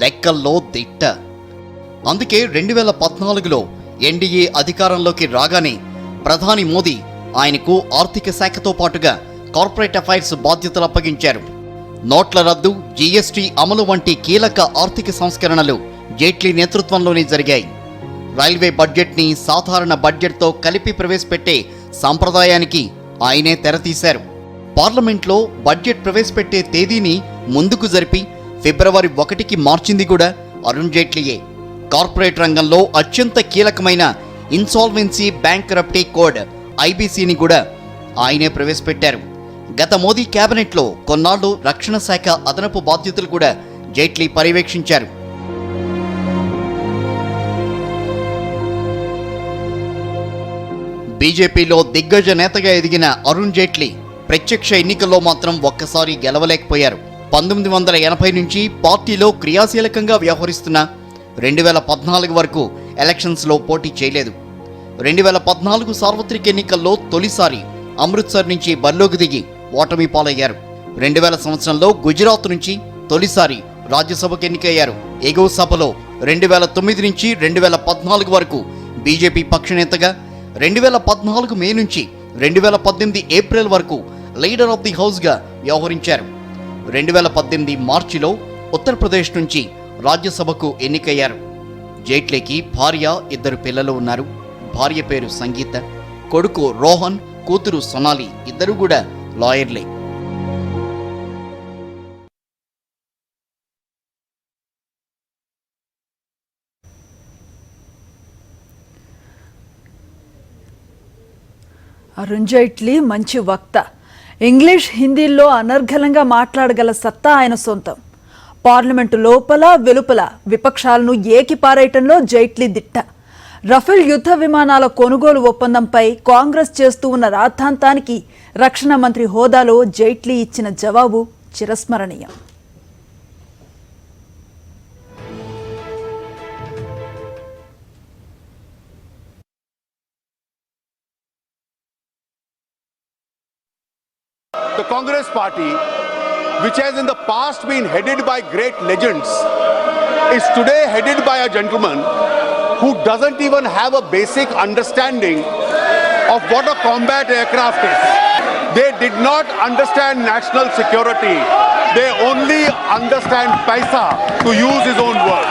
లెక్కల్లో దిట్ట. అందుకే 2014లో ఎన్డీఏ అధికారంలోకి రాగానే ప్రధాని మోదీ ఆయనకు ఆర్థిక శాఖతో పాటుగా కార్పొరేట్ అఫైర్స్ బాధ్యతలు అప్పగించారు. నోట్ల రద్దు, జీఎస్టీ అమలు వంటి కీలక ఆర్థిక సంస్కరణలు జైట్లీ నేతృత్వంలోనే జరిగాయి. రైల్వే బడ్జెట్ని సాధారణ బడ్జెట్తో కలిపి ప్రవేశపెట్టే సంప్రదాయానికి ఆయనే తెరతీశారు. పార్లమెంట్లో బడ్జెట్ ప్రవేశపెట్టే తేదీని ముందుకు జరిపి ఫిబ్రవరి 1కి మార్చింది కూడా అరుణ్ జైట్లీయే. కార్పొరేట్ రంగంలో అత్యంత కీలకమైన ఇన్సాల్వెన్సీ బ్యాంక్రప్టీ కోడ్ ఐబీసీని కూడా ఆయనే ప్రవేశపెట్టారు. గత మోదీ కేబినెట్లో కొన్నాళ్లు రక్షణ శాఖ అదనపు బాధ్యతలు కూడా జైట్లీ పర్యవేక్షించారు. బీజేపీలో దిగ్గజ నేతగా ఎదిగిన అరుణ్ జైట్లీ ప్రత్యక్ష ఎన్నికల్లో మాత్రం ఒక్కసారి గెలవలేకపోయారు. 1980 నుంచి పార్టీలో క్రియాశీలకంగా వ్యవహరిస్తున్న 2014 వరకు ఎలక్షన్స్లో పోటీ చేయలేదు. 2014 సార్వత్రిక ఎన్నికల్లో తొలిసారి అమృత్సర్ నుంచి బరిలోకి దిగి ఓటమి పాలయ్యారు. 2000 సంవత్సరంలో గుజరాత్ నుంచి తొలిసారి రాజ్యసభకు ఎన్నికయ్యారు. ఎగువ సభలో 2009 నుంచి 2014 వరకు బీజేపీ పక్షనేతగా, 2014 మే నుంచి 2018 ఏప్రిల్ వరకు లీడర్ ఆఫ్ ది హౌస్గా వ్యవహరించారు. 2018 మార్చిలో ఉత్తరప్రదేశ్ నుంచి రాజ్యసభకు ఎన్నికయ్యారు. జైట్లీకి భార్య, 2 పిల్లలు ఉన్నారు. భార్య పేరు సంగీత, కొడుకు రోహన్, కూతురు సొనాలి, ఇద్దరు కూడా లాయర్లే. అరుణ్ జైట్లీ మంచి వక్త. ఇంగ్లీష్, హిందీల్లో అనర్గళంగా మాట్లాడగల సత్తా ఆయన సొంతం. పార్లమెంటు లోపల వెలుపల విపక్షాలను ఏకిపారేయటంలో జైట్లీ దిట్ట. రఫేల్ యుద్ధ విమానాల కొనుగోలు ఒప్పందంపై కాంగ్రెస్ చేస్తూ ఉన్న రాద్ధాంతానికి రక్షణ మంత్రి హోదాలో జైట్లీ ఇచ్చిన జవాబు చిరస్మరణీయం. The Congress party, which has in the past been headed by great legends, is today headed by a gentleman who doesn't even have a basic understanding of what a combat aircraft is. They did not understand national security. They only understand paisa, to use his own word.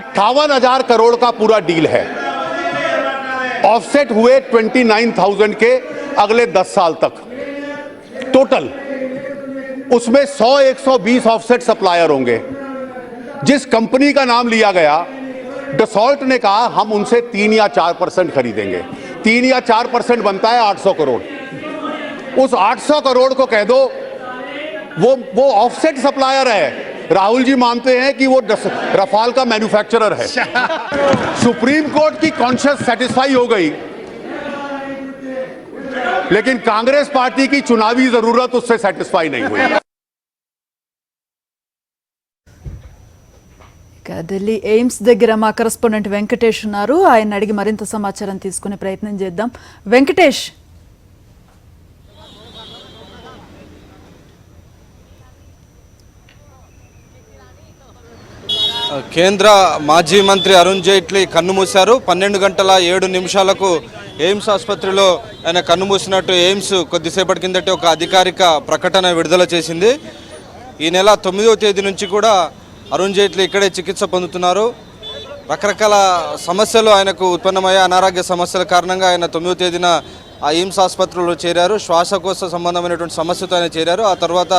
58,000 crore का पूरा deal है. Offset हुए 29,000 के अगले 10 साल तक total. उसमें 100-120 offset supplier होंगे. जिस कंपनी का नाम लिया गया, डसॉल्ट ने कहा हम उनसे 3 या 4% खरीदेंगे. 3 या 4% बनता है 800 करोड़. उस 800 करोड़ को कह दो वो ऑफसेट सप्लायर है. राहुल जी मानते हैं कि वो रफाल का मैन्युफैक्चरर है. सुप्रीम कोर्ट की कॉन्शियस सेटिस्फाई हो गई, लेकिन कांग्रेस पार्टी की चुनावी जरूरत उससे सेटिस्फाई नहीं हुई. ఢిల్లీ ఎయిమ్స్ దగ్గర మా కరెస్పాండెంట్ వెంకటేష్ ఉన్నారు. ఆయన అడిగి మరింత సమాచారం తీసుకునే ప్రయత్నం చేద్దాం. వెంకటేష్, కేంద్ర మాజీ మంత్రి అరుణ్ జైట్లీ కన్నుమూశారు. 12 గంటల 7 నిమిషాలకు ఎయిమ్స్ ఆసుపత్రిలో ఆయన కన్నుమూసినట్టు ఎయిమ్స్ కొద్దిసేపటి కిందట ఒక అధికారిక ప్రకటన విడుదల చేసింది. ఈ నెల 9వ తేదీ నుంచి కూడా అరుణ్ జైట్లీ ఇక్కడే చికిత్స పొందుతున్నారు. రకరకాల సమస్యలు ఆయనకు ఉత్పన్నమయ్యే అనారోగ్య సమస్యల కారణంగా ఆయన 9వ తేదీన ఆ ఎయిమ్స్ ఆసుపత్రిలో చేరారు. శ్వాసకోశ సంబంధమైనటువంటి సమస్యతో ఆయన చేరారు. ఆ తర్వాత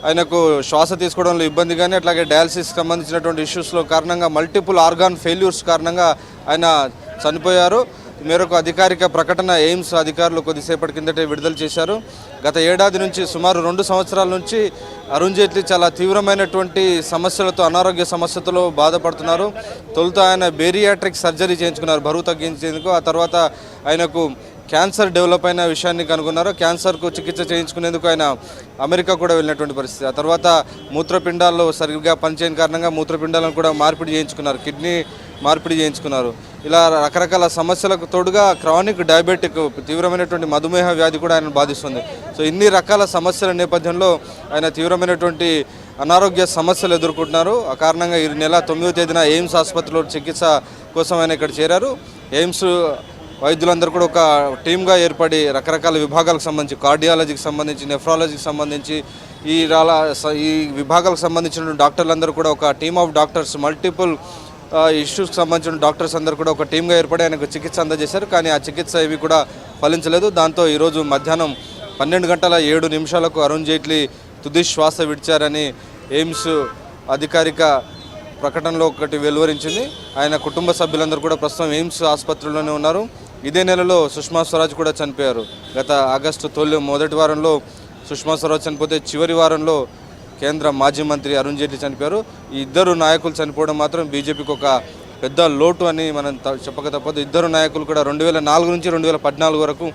ఆయనకు శ్వాస తీసుకోవడంలో ఇబ్బంది కానీ అట్లాగే డయాలసిస్కి సంబంధించినటువంటి ఇష్యూస్లో కారణంగా మల్టిపుల్ ఆర్గాన్ ఫెయిల్యూర్స్ కారణంగా ఆయన చనిపోయారు. ఈ మేరకు అధికారిక ప్రకటన ఎయిమ్స్ అధికారులు కొద్దిసేపటి కిందటే విడుదల చేశారు. గత ఏడాది నుంచి సుమారు 2 సంవత్సరాల నుంచి అరుణ్ జైట్లీ చాలా తీవ్రమైనటువంటి సమస్యలతో అనారోగ్య సమస్యలతో బాధపడుతున్నారు. తొలుత ఆయన బేరియాట్రిక్ సర్జరీ చేయించుకున్నారు బరువు తగ్గించేందుకు. ఆ తర్వాత ఆయనకు క్యాన్సర్ డెవలప్ అయిన విషయాన్ని కనుగొన్నారు. క్యాన్సర్కు చికిత్స చేయించుకునేందుకు ఆయన అమెరికా కూడా వెళ్ళినటువంటి పరిస్థితి. ఆ తర్వాత మూత్రపిండాల్లో సరిగ్గా పనిచేయని కారణంగా మూత్రపిండాలను కూడా మార్పిడి చేయించుకున్నారు, కిడ్నీ మార్పిడి చేయించుకున్నారు. ఇలా రకరకాల సమస్యలకు తోడుగా క్రానిక్ డయాబెటిక్ తీవ్రమైనటువంటి మధుమేహ వ్యాధి కూడా ఆయన బాధిస్తుంది. సో ఇన్ని రకాల సమస్యల నేపథ్యంలో ఆయన తీవ్రమైనటువంటి అనారోగ్య సమస్యలు ఎదుర్కొంటున్నారు. ఆ కారణంగా ఈ నెల 9వ తేదీన ఎయిమ్స్ ఆసుపత్రిలో చికిత్స కోసం ఆయన ఇక్కడ చేరారు. ఎయిమ్స్ వైద్యులందరూ కూడా ఒక టీమ్గా ఏర్పడి రకరకాల విభాగాలకు సంబంధించి కార్డియాలజీకి సంబంధించి నెఫ్రాలజీకి సంబంధించి ఈ విభాగాలకు సంబంధించిన డాక్టర్లందరూ కూడా ఒక టీమ్ ఆఫ్ డాక్టర్స్ మల్టిపుల్ ఇష్యూస్కి సంబంధించిన డాక్టర్స్ అందరూ కూడా ఒక టీమ్గా ఏర్పడి ఆయనకు చికిత్స అందజేశారు. కానీ ఆ చికిత్స ఏవి కూడా ఫలించలేదు. దాంతో ఈరోజు మధ్యాహ్నం 12 గంటల 7 నిమిషాలకు అరుణ్ జైట్లీ తుది శ్వాస విడిచారని ఎయిమ్స్ అధికారిక ప్రకటనలో ఒకటి వెలువరించింది. ఆయన కుటుంబ సభ్యులందరూ కూడా ప్రస్తుతం ఎయిమ్స్ ఆసుపత్రిలోనే ఉన్నారు. ఇదే నెలలో సుష్మా స్వరాజ్ కూడా చనిపోయారు. గత ఆగస్టు మొదటి వారంలో సుష్మా స్వరాజ్ చనిపోతే చివరి వారంలో కేంద్ర మాజీ మంత్రి అరుణ్ జైట్లీ చనిపోయారు. ఈ ఇద్దరు నాయకులు చనిపోవడం మాత్రం బీజేపీకి ఒక పెద్ద లోటు అని మనం చెప్పక తప్పదు. ఇద్దరు నాయకులు కూడా 2004 నుంచి 2014 వరకు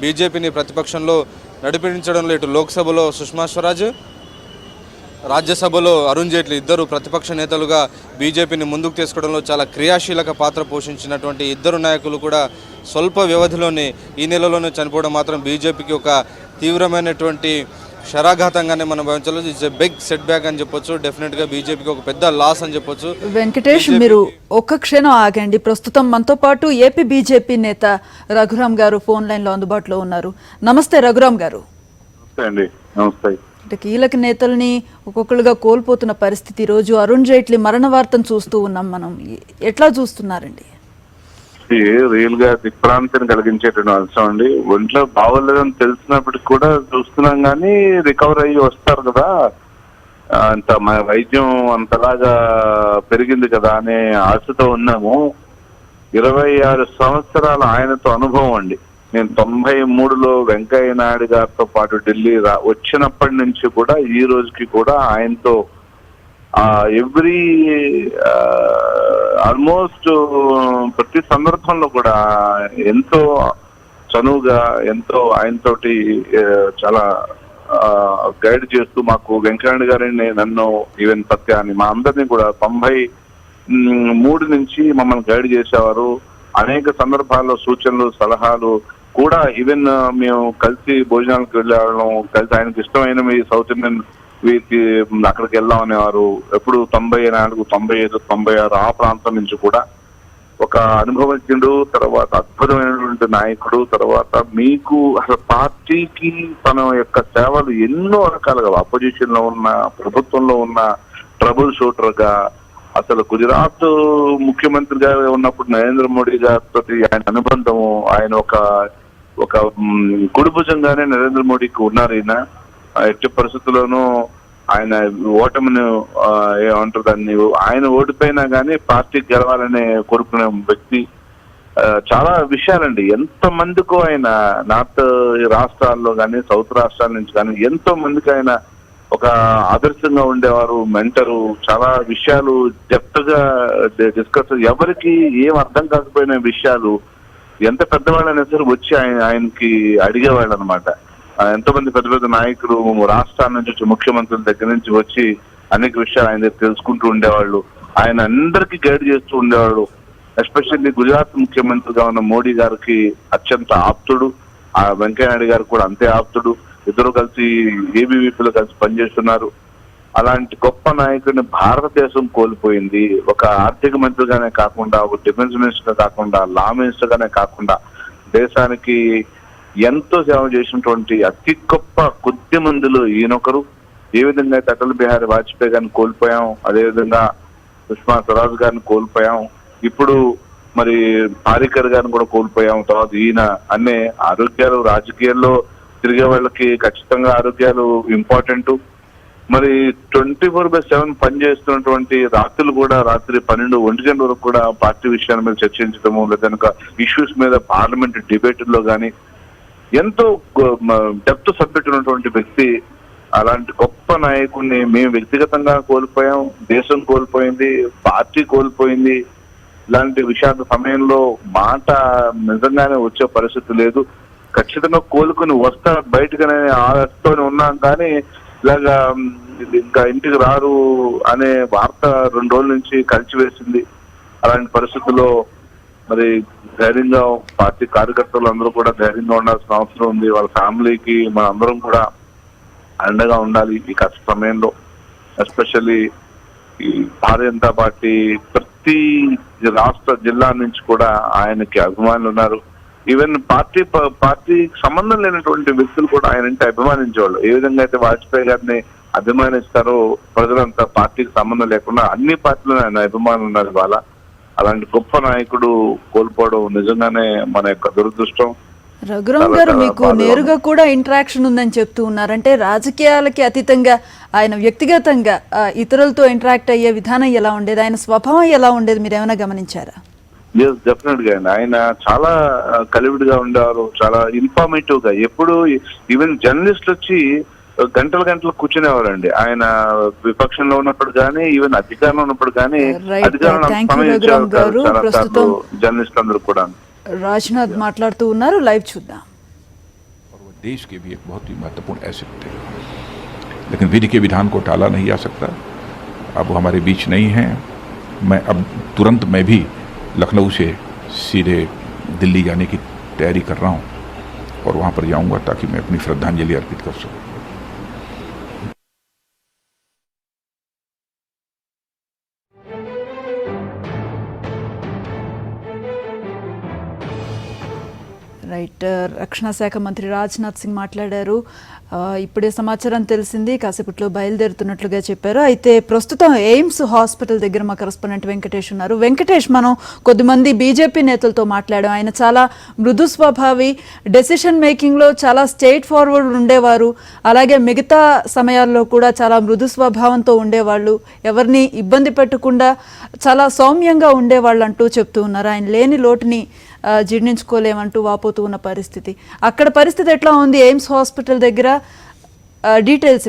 బీజేపీని ప్రతిపక్షంలో నడిపించడంలో ఇటు లోక్సభలో సుష్మా స్వరాజ్, రాజ్యసభలో అరుణ్ జైట్లీ ఇద్దరు ప్రతిపక్ష నేతలుగా బీజేపీని ముందుకు తీసుకోవడంలో చాలా క్రియాశీలక పాత్ర పోషించినటువంటి ఇద్దరు నాయకులు కూడా స్వల్ప వ్యవధిలోనే ఈ నెలలోనే చనిపోవడం మాత్రం బీజేపీకి ఒక తీవ్రమైనటువంటి శరాఘాతంగానే మనం భావించవచ్చు. It's a big setback అని చెప్పొచ్చు. డెఫినెట్గా బీజేపీకి ఒక పెద్ద లాస్ అని చెప్పొచ్చు. వెంకటేష్, మీరు ఒక్క క్షణం ఆగండి. ప్రస్తుతం మనతో పాటు ఏపీ బీజేపీ నేత రఘురామ్ గారు ఫోన్ లైన్లో అందుబాటులో ఉన్నారు. నమస్తే రఘురామ్ గారు. నమస్తే. అంటే కీలక నేతల్ని ఒక్కొక్కరుగా కోల్పోతున్న పరిస్థితి. రోజు అరుణ్ జైట్లీ మరణ వార్తను చూస్తూ ఉన్నాం. మనం ఎట్లా చూస్తున్నారండి? రియల్ గా దిగ్భ్రాంతిని కలిగించేటువంటి అంశం అండి. ఒంట్లో బాగోలేదని తెలిసినప్పటికి కూడా చూస్తున్నాం కానీ రికవర్ అయ్యి వస్తారు కదా, అంత వైద్యం అంతలాగా పెరిగింది కదా అనే ఆశతో ఉన్నాము. 26 సంవత్సరాల ఆయనతో అనుభవం అండి. నేను 93లో వెంకయ్య నాయుడు గారితో పాటు ఢిల్లీ వచ్చినప్పటి నుంచి కూడా ఈ రోజుకి కూడా ఆయనతో ఎవ్రీ ఆల్మోస్ట్ ప్రతి సందర్భంలో కూడా ఎంతో చనువుగా ఎంతో ఆయనతోటి చాలా గైడ్ చేస్తూ మాకు వెంకయ్య గారిని నన్ను ఈవెన్ సత్యాన్ని మా అందరినీ కూడా 93 నుంచి మమ్మల్ని గైడ్ చేసేవారు. అనేక సందర్భాల్లో సూచనలు సలహాలు కూడా ఈవెన్ మేము కలిసి భోజనాలకు వెళ్ళేవాళ్ళం. కలిసి ఆయనకు ఇష్టమైన మీ సౌత్ ఇండియన్ అక్కడికి వెళ్దాం అనేవారు. ఎప్పుడు 94, 95, 96 ఆ ప్రాంతం నుంచి కూడా ఒక అనుభవజ్ఞుడు, తర్వాత అద్భుతమైనటువంటి నాయకుడు, తర్వాత మీకు అసలు పార్టీకి తన యొక్క సేవలు ఎన్నో రకాలుగా అపోజిషన్ లో ఉన్న, ప్రభుత్వంలో ఉన్న, ట్రబుల్ షూటర్ గా, అసలు గుజరాత్ ముఖ్యమంత్రిగా ఉన్నప్పుడు నరేంద్ర మోడీ గారితో ఆయన అనుబంధము, ఆయన ఒక కుడిభుజంగానే నరేంద్ర మోడీకి ఉన్నారు. ఈయన ఎట్టి పరిస్థితుల్లోనూ ఆయన ఓటమిని ఏమంటారు దాన్ని, ఆయన ఓడిపోయినా కానీ పార్టీ గెలవాలనే కోరుకునే వ్యక్తి. చాలా విషయాలండి, ఎంత మందికో ఆయన నార్త్ రాష్ట్రాల్లో కానీ సౌత్ రాష్ట్రాల నుంచి కానీ ఎంతో మందికి ఆయన ఒక ఆదర్శంగా ఉండేవారు, మెంటరు. చాలా విషయాలు డెప్త్ గా డిస్కస్, ఎవరికి ఏం అర్థం కాకపోయిన విషయాలు ఎంత పెద్దవాళ్ళైనా సరే వచ్చి ఆయనకి అడిగేవాళ్ళు అనమాట. ఎంతో మంది పెద్ద పెద్ద నాయకులు రాష్ట్రాల నుంచి వచ్చి, ముఖ్యమంత్రుల దగ్గర నుంచి వచ్చి అనేక విషయాలు ఆయన దగ్గర తెలుసుకుంటూ ఉండేవాళ్ళు. ఆయన అందరికీ గైడ్ చేస్తూ ఉండేవాళ్ళు. ఎస్పెషల్లీ గుజరాత్ ముఖ్యమంత్రిగా ఉన్న మోడీ గారికి అత్యంత ఆప్తుడు, ఆ వెంకయ్య నాయుడు గారు కూడా అంతే ఆప్తుడు. ఇద్దరు కలిసి ఏబీవీపీలో కలిసి పనిచేస్తున్నారు. అలాంటి గొప్ప నాయకుడిని భారతదేశం కోల్పోయింది. ఒక ఆర్థిక మంత్రిగానే కాకుండా, ఒక డిఫెన్స్ మినిస్టర్ కాకుండా, లా మినిస్టర్ గానే కాకుండా, దేశానికి ఎంతో సేవ చేసినటువంటి అతి గొప్ప కొద్ది మందిలో ఈయనొకరు. ఏ విధంగా అయితే అటల్ బిహారీ వాజ్పేయి గారిని కోల్పోయాం, అదేవిధంగా సుష్మా స్వరాజ్ గారిని కోల్పోయాం, ఇప్పుడు మరి పారికర్ గారిని కూడా కోల్పోయాం. తర్వాత ఈయన అనే ఆరోగ్యాలు, రాజకీయాల్లో తిరిగే వాళ్ళకి ఖచ్చితంగా ఆరోగ్యాలు ఇంపార్టెంట్. మరి 24/7 పనిచేస్తున్నటువంటి రాత్రులు కూడా, రాత్రి 12-1 గంటల వరకు కూడా పార్టీ విషయాల మీద చర్చించడము, లేదా ఇష్యూస్ మీద పార్లమెంట్ డిబేట్లో కానీ ఎంతో డెప్త్ సబ్జెక్ట్ ఉన్నటువంటి వ్యక్తి. అలాంటి గొప్ప నాయకుడిని మేము వ్యక్తిగతంగా కోల్పోయాం, దేశం కోల్పోయింది, పార్టీ కోల్పోయింది. ఇలాంటి విషాద సమయంలో మాట నిజంగానే వచ్చే పరిస్థితి లేదు. ఖచ్చితంగా కోలుకుని వస్తా బయటగానే ఆశతోనే ఉన్నాం, కానీ ఇలాగా ఇంకా ఇంటికి రారు అనే వార్త 2 రోజుల నుంచి కలిసివేసింది. అలాంటి పరిస్థితుల్లో మరి ధైర్యంగా పార్టీ కార్యకర్తలు అందరూ కూడా ధైర్యంగా ఉండాల్సిన అవసరం ఉంది. వాళ్ళ ఫ్యామిలీకి మన అందరం కూడా అండగా ఉండాలి ఈ కష్ట సమయంలో. ఎస్పెషల్లీ ఈ భారతీయ జనతా పార్టీ ప్రతి రాష్ట్ర జిల్లా నుంచి కూడా ఆయనకి అభిమానులు ఉన్నారు. ఈవెన్ పార్టీకి సంబంధం లేనటువంటి వ్యక్తులు కూడా ఆయన అంటే అభిమానించేవాళ్ళు. ఏ విధంగా అయితే వాజ్పేయి గారిని అభిమానిస్తారో ప్రజలంతా, పార్టీకి సంబంధం లేకుండా అన్ని పార్టీలు ఆయన అభిమానులు ఉన్నారు ఇవాళ. అలాంటి గొప్ప నాయకుడు కోల్పోవడం నిజంగానే మన యొక్క దురదృష్టం. రఘురామ్ గారు, మీకు నేరుగా కూడా ఇంటరాక్షన్ ఉందని చెప్తూ ఉన్నారు. అంటే రాజకీయాలకి అతీతంగా ఆయన వ్యక్తిగతంగా ఇతరులతో ఇంటరాక్ట్ అయ్యే విధానం ఎలా ఉండేది, ఆయన స్వభావం ఎలా ఉండేది, మీరు ఏమైనా గమనించారా? డెఫినెట్ గా ఆయన చాలా కలివిడిగా ఉండేవారు, చాలా ఇన్ఫార్మేటివ్ గా. ఎప్పుడు ఈవెన్ జర్నలిస్ట్ వచ్చి గంటలు కూర్చునేవారండి. ఆయన విపక్షంలో ఉన్నప్పుడు కానీ, ఈవెన్ అధికారంలో ఉన్నప్పుడు కానీ, జర్నలిస్ట్ అందరూ కూడా. రాజ్నాథ్ మాట్లాడుతూ ఉన్నారు, లైవ్ చూద్దాం. देश के भी एक बहुत ही महत्वपूर्ण एसेट थे, लेकिन विधि के विधान को टाला नहीं जा सकता। अब वो हमारे बीच नहीं है। तुरंत मैं भी लखनऊ से सीधे दिल्ली जाने की तैयारी कर रहा हूँ और वहाँ पर जाऊँगा ताकि मैं अपनी श्रद्धांजलि अर्पित कर सकूँ। రైట్, రక్షణ శాఖ మంత్రి రాజ్నాథ్ సింగ్ మాట్లాడారు. ఇప్పుడే సమాచారం తెలిసింది, కాసేపట్లో బయలుదేరుతున్నట్లుగా చెప్పారు. అయితే ప్రస్తుతం ఎయిమ్స్ హాస్పిటల్ దగ్గర మా కరెస్పాండెంట్ వెంకటేష్ ఉన్నారు. వెంకటేష్, మనం కొద్దిమంది బీజేపీ నేతలతో మాట్లాడాం. ఆయన చాలా మృదు స్వభావి, డెసిషన్ మేకింగ్లో చాలా స్ట్రెయిట్ ఫార్వర్డ్ ఉండేవారు. అలాగే మిగతా సమయాల్లో కూడా చాలా మృదు స్వభావంతో ఉండేవాళ్ళు, ఎవరిని ఇబ్బంది పెట్టకుండా చాలా సౌమ్యంగా ఉండేవాళ్ళు అంటూ చెప్తూ ఉన్నారు. ఆయన లేని లోటుని జీర్ణించుకోలేమంటూ వాపోతూ ఉన్న పరిస్థితి. అక్కడ పరిస్థితి ఎట్లా ఉంది ఎయిమ్స్ హాస్పిటల్ దగ్గర, డీటెయిల్స్